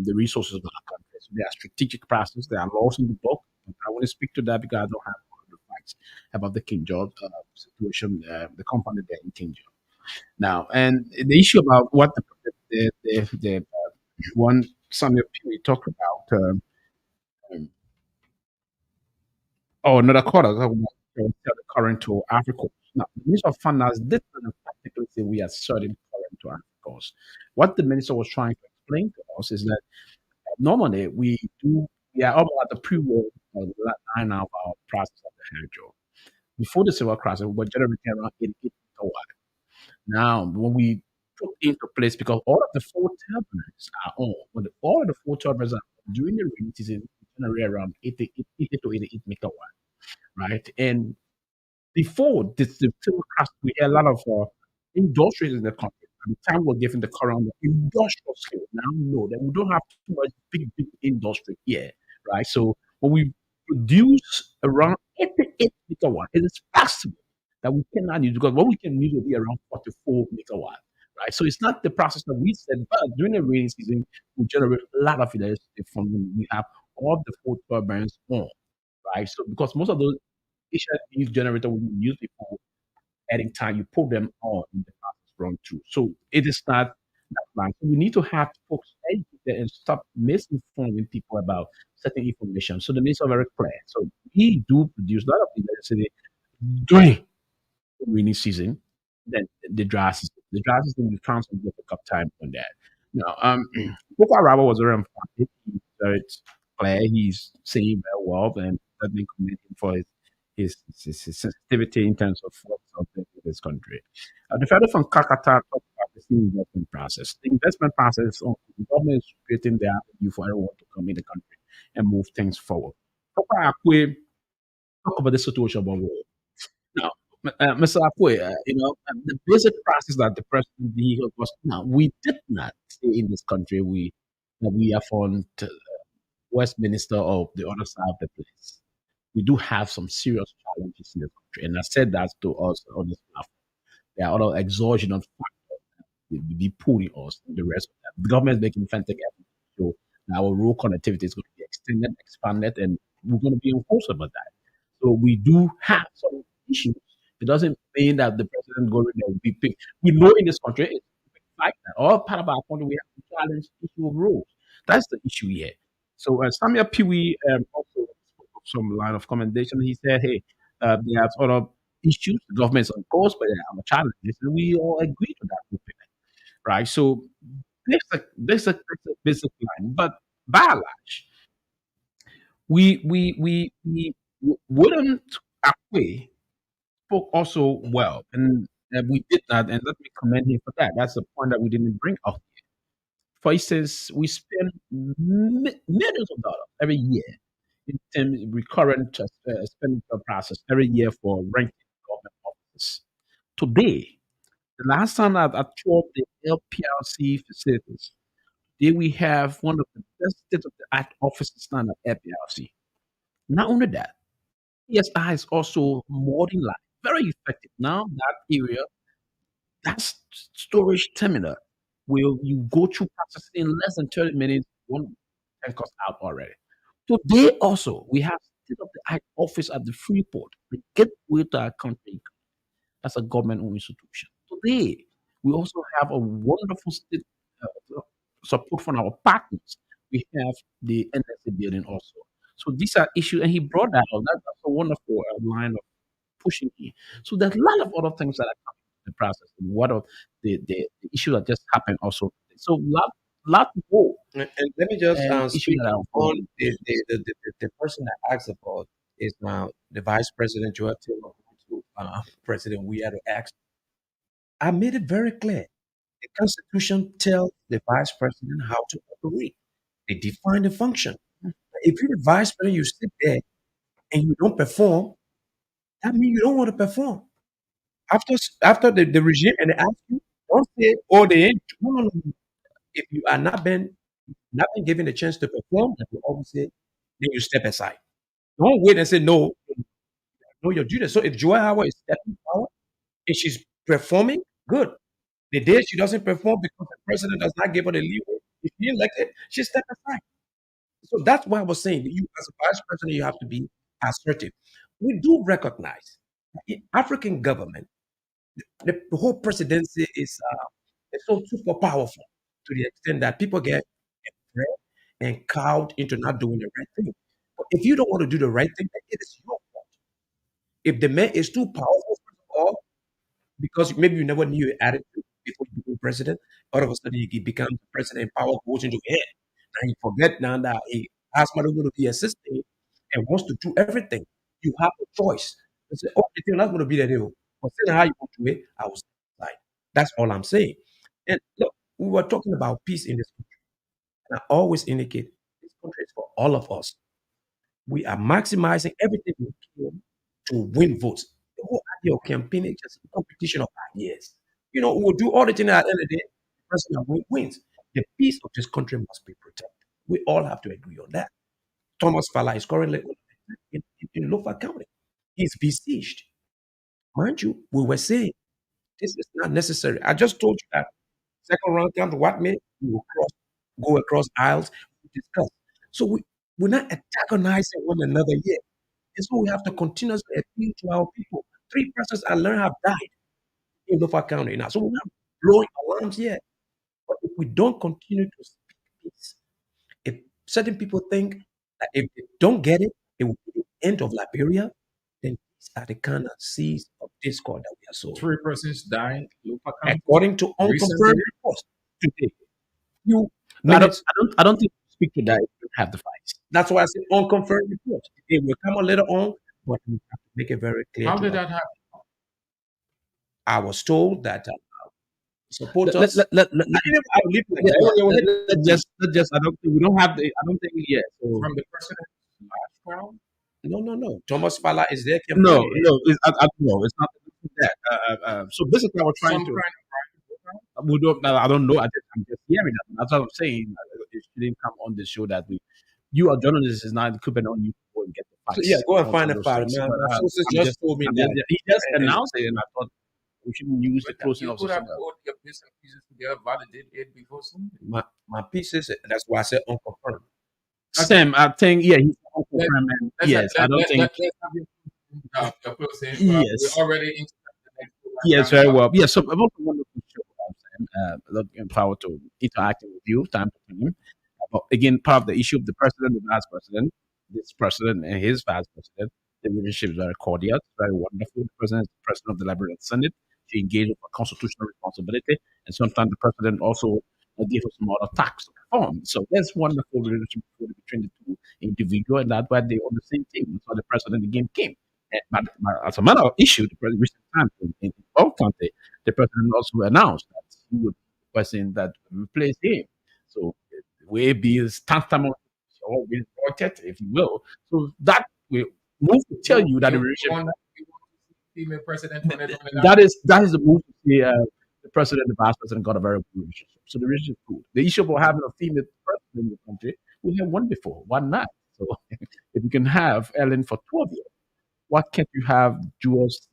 the resources of the country. So there are strategic processes, there are laws in the book. I want to speak to that because I don't have all the facts about the King George situation, the company there in King George. Now, and the issue about what the one Samuel Peary talked about, another quarter, the current to Africa. Now, the Minister of Finance did not practically say we are certain current to Africa. What the minister was trying to explain to us is that normally we are about the pre-war line of our process of the hydro. Before the civil crisis, we were generating around 88 gigawatt. Now, when we put into place, because all of the four turbines are on, all of the four turbines are on, during the rainy season, we generate around 80 to 88 megawatt, right? And before the civil crisis, we had a lot of industries in the country. At the time, we're giving the current on the industrial scale. Now, no, that we don't have too much big industry here, right? So when we produce around 88 megawatt, it is possible that we cannot use because what we can use will be around 44 megawatt, right? So it's not the process that we said, but during the rainy season, we generate a lot of electricity from when we have all the four turbines on, right? So because most of those HID generator we use before adding time, you put them on in the process run through. So it is not that plan. So we need to have folks educated and stop misinforming people about certain information. So the minister are very clear. So we do produce a lot of electricity during the rainy season, then the dry season. The dry season we found some difficult time on that. Now, Boko Haram was very emphatic. He's very clear. He's saying very well, and I've been commending him for his sensitivity in terms of what's out there in this country. The federal from Kakata talked about the investment process. The investment process, the government is creating the avenue for everyone to come in the country and move things forward. Papa Akwe talk about the situation about war. Now, Mr. Akwe, the basic process that the president did was now we did not stay in this country. We are from Westminster or the other side of the place. We do have some serious challenges in the country, and I said that to us on this platform. There are other exogenous factors that will be pulling us and the rest of that. The government is making fantastic efforts to show that our rural connectivity is going to be extended, expanded, and we're going to be enforced about that. So we do have some issues. It doesn't mean that the president going there will be picked. We know in this country it's like that. All part of our country we have to challenge the issue of rules. That's the issue here. So Samuel Pewy also spoke of some line of commendation. He said, "Hey, there's other issues. The government's on course, but there are challenges, and we all agree to that, opinion, right?" So basic line, but by and large, we wouldn't agree spoke also well, and we did that, and let me commend him for that. That's the point that we didn't bring up. For instance, we spend millions of dollars every year in terms of recurrent expenditure process every year for renting government offices. Today, the last time I toured the LPRC facilities, there we have one of the best state-of-the-art offices now at LPRC. Not only that, PSI is also modern life, very effective. Now that area, that's storage terminal where you go through processing in less than 30 minutes, one tankers out already. Today also, we have state-of-the-art office at the Freeport, the gateway to our country. That's a government-owned institution. Today, We also have a wonderful state support from our partners. We have the NSA building also. So these are issues, and he brought that up. That's a wonderful line of pushing me. So there's a lot of other things that are coming in the process. And what of the issue that just happened also. So lot more And let me just issue speak that are on unfolding. the person that asked about is now the Vice President Joel Taylor, to President we had to ask. I made it very clear. The Constitution tells the Vice President how to operate. They define the function. If you're the Vice President, you sit there and you don't perform, that means you don't want to perform. After the regime and they ask you, don't say, oh, they ain't. No, no, no, no. If you are not been given a chance to perform, like we always say, then you step aside. Don't wait and say no, know your duty. So if Joy Howard is stepping forward and she's performing, good. The day she doesn't perform because the president does not give her the leeway, if she elected, she step aside. So that's why I was saying that you, as a vice president, you have to be assertive. We do recognize that in African government, the whole presidency is so super powerful to the extent that people get afraid and cowed into not doing the right thing. But if you don't want to do the right thing, then it is your fault. If the man is too powerful, first of all, because maybe you never knew your attitude before you became president, all of a sudden he becomes president and power goes into your head. Now you forget now that he asked Madam to be assistant and wants to do everything. You have a choice. You say, oh, it's not going to be that deal. But still how you want to do it, I will step aside. That's all I'm saying. And look, we were talking about peace in this country. And I always indicate this country is for all of us. We are maximizing everything we can to win votes. The whole idea of campaigning is just a competition of ideas. We'll do all the things at the end of the day, the person that wins. The peace of this country must be protected. We all have to agree on that. Thomas Fala is currently in Lofa County. He's besieged. Mind you, we were saying this is not necessary. I just told you that second round comes, what may we will go across aisles, we discuss. So we're not antagonizing one another yet. And so we have to continuously appeal to our people. Three persons I learned have died in Lofa County now. So we're not blowing alarms yet. But if we don't continue to speak peace, if certain people think that if they don't get it, it will be the end of Liberia, then these are the kind of seeds of discord that we are sowing. 3 persons died. Lupa County. According to Recently, unconfirmed reports today, few No, minutes. I don't think you speak to that. You don't have the facts. That's why I say unconfirmed reports. It will come a later on, but we have to make it very clear how to did us. that happen? I was told that Let, supporters. I will leave it like yeah, that. let just. I don't think we don't have the. I don't think yet. So From the president's last trial? No. Thomas Fala is there no, campaigning. no, it's not that. So basically, I was Some trying kind to. of private program? We don't. I don't know. I'm just hearing that. That's what I'm saying. It shouldn't come on the show that we. You are journalists is not incumbent on you to go and get the So facts. yeah, go and on find a those file. things. My But sources I'm just just. told me I'm that. he just and announced it, and I thought we shouldn't use the But closing you of could have something. put your bits and pieces together, validate it before Sunday. my pieces. That's why I said unconfirmed. Sam, I think he's Let, confirmed. And let's, yes, I don't think. let's have your closing. Yes. We're already into the next program. Yes, very well. Yes, so about the wonderful show, Sam. Looking forward to interacting with you time to time. But again, part of the issue of the president, the vice president, this president and his vice president, the relationship is very cordial, it's very wonderful. The president is the president of the Liberian Senate. She engaged with a constitutional responsibility, and sometimes the president also gives us some other tasks to perform. So there's wonderful relationship between the two individuals, and that's why they're on the same team. That's why the president again came. But as a matter of issue, the president recent times in both countries, the president also announced that he would be the person that would replace him. So will be tantamount or will protect, if you will. So that will move to tell you that the relationship you want to see female president 2029? that is the move to see the president and the vice president got a very good relationship. So the relationship is good. The issue about having a female president in the country, we had one before, why not? So if you can have Ellen for 12 years, why can't you have Jules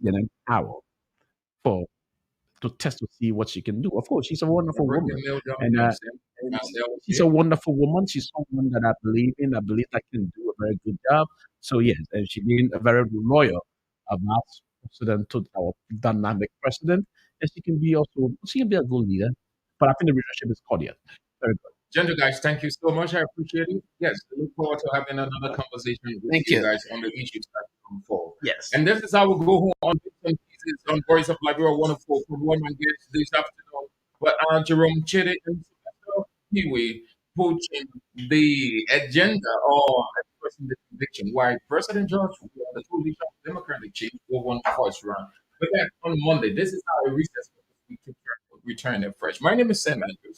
Howard for to test to see what she can do? Of course, she's a wonderful Bring woman. the male And dominance and Marcel she's here. a wonderful woman. She's someone that I believe in. I believe I can do a very good job. So yes, and she been a very loyal vice president to our dynamic president. and she can be a good leader. But I think the relationship is cordial. Very good. Gentle guys, thank you so much. I appreciate it. Yes, I look forward to having another conversation with Thank you you. guys on the issues that come forward. Yes. And this is how we go home on Bits and Pieces on Voice of Liberia 104 from one man guest this afternoon. But Jerome Chidi and Sylvester Kiwi pushing the agenda or expressing the conviction why President George will the coalition of Democratic change will won the first round. But then on Monday, this is how a recess for this week to return afresh. My name is Sam Andrews.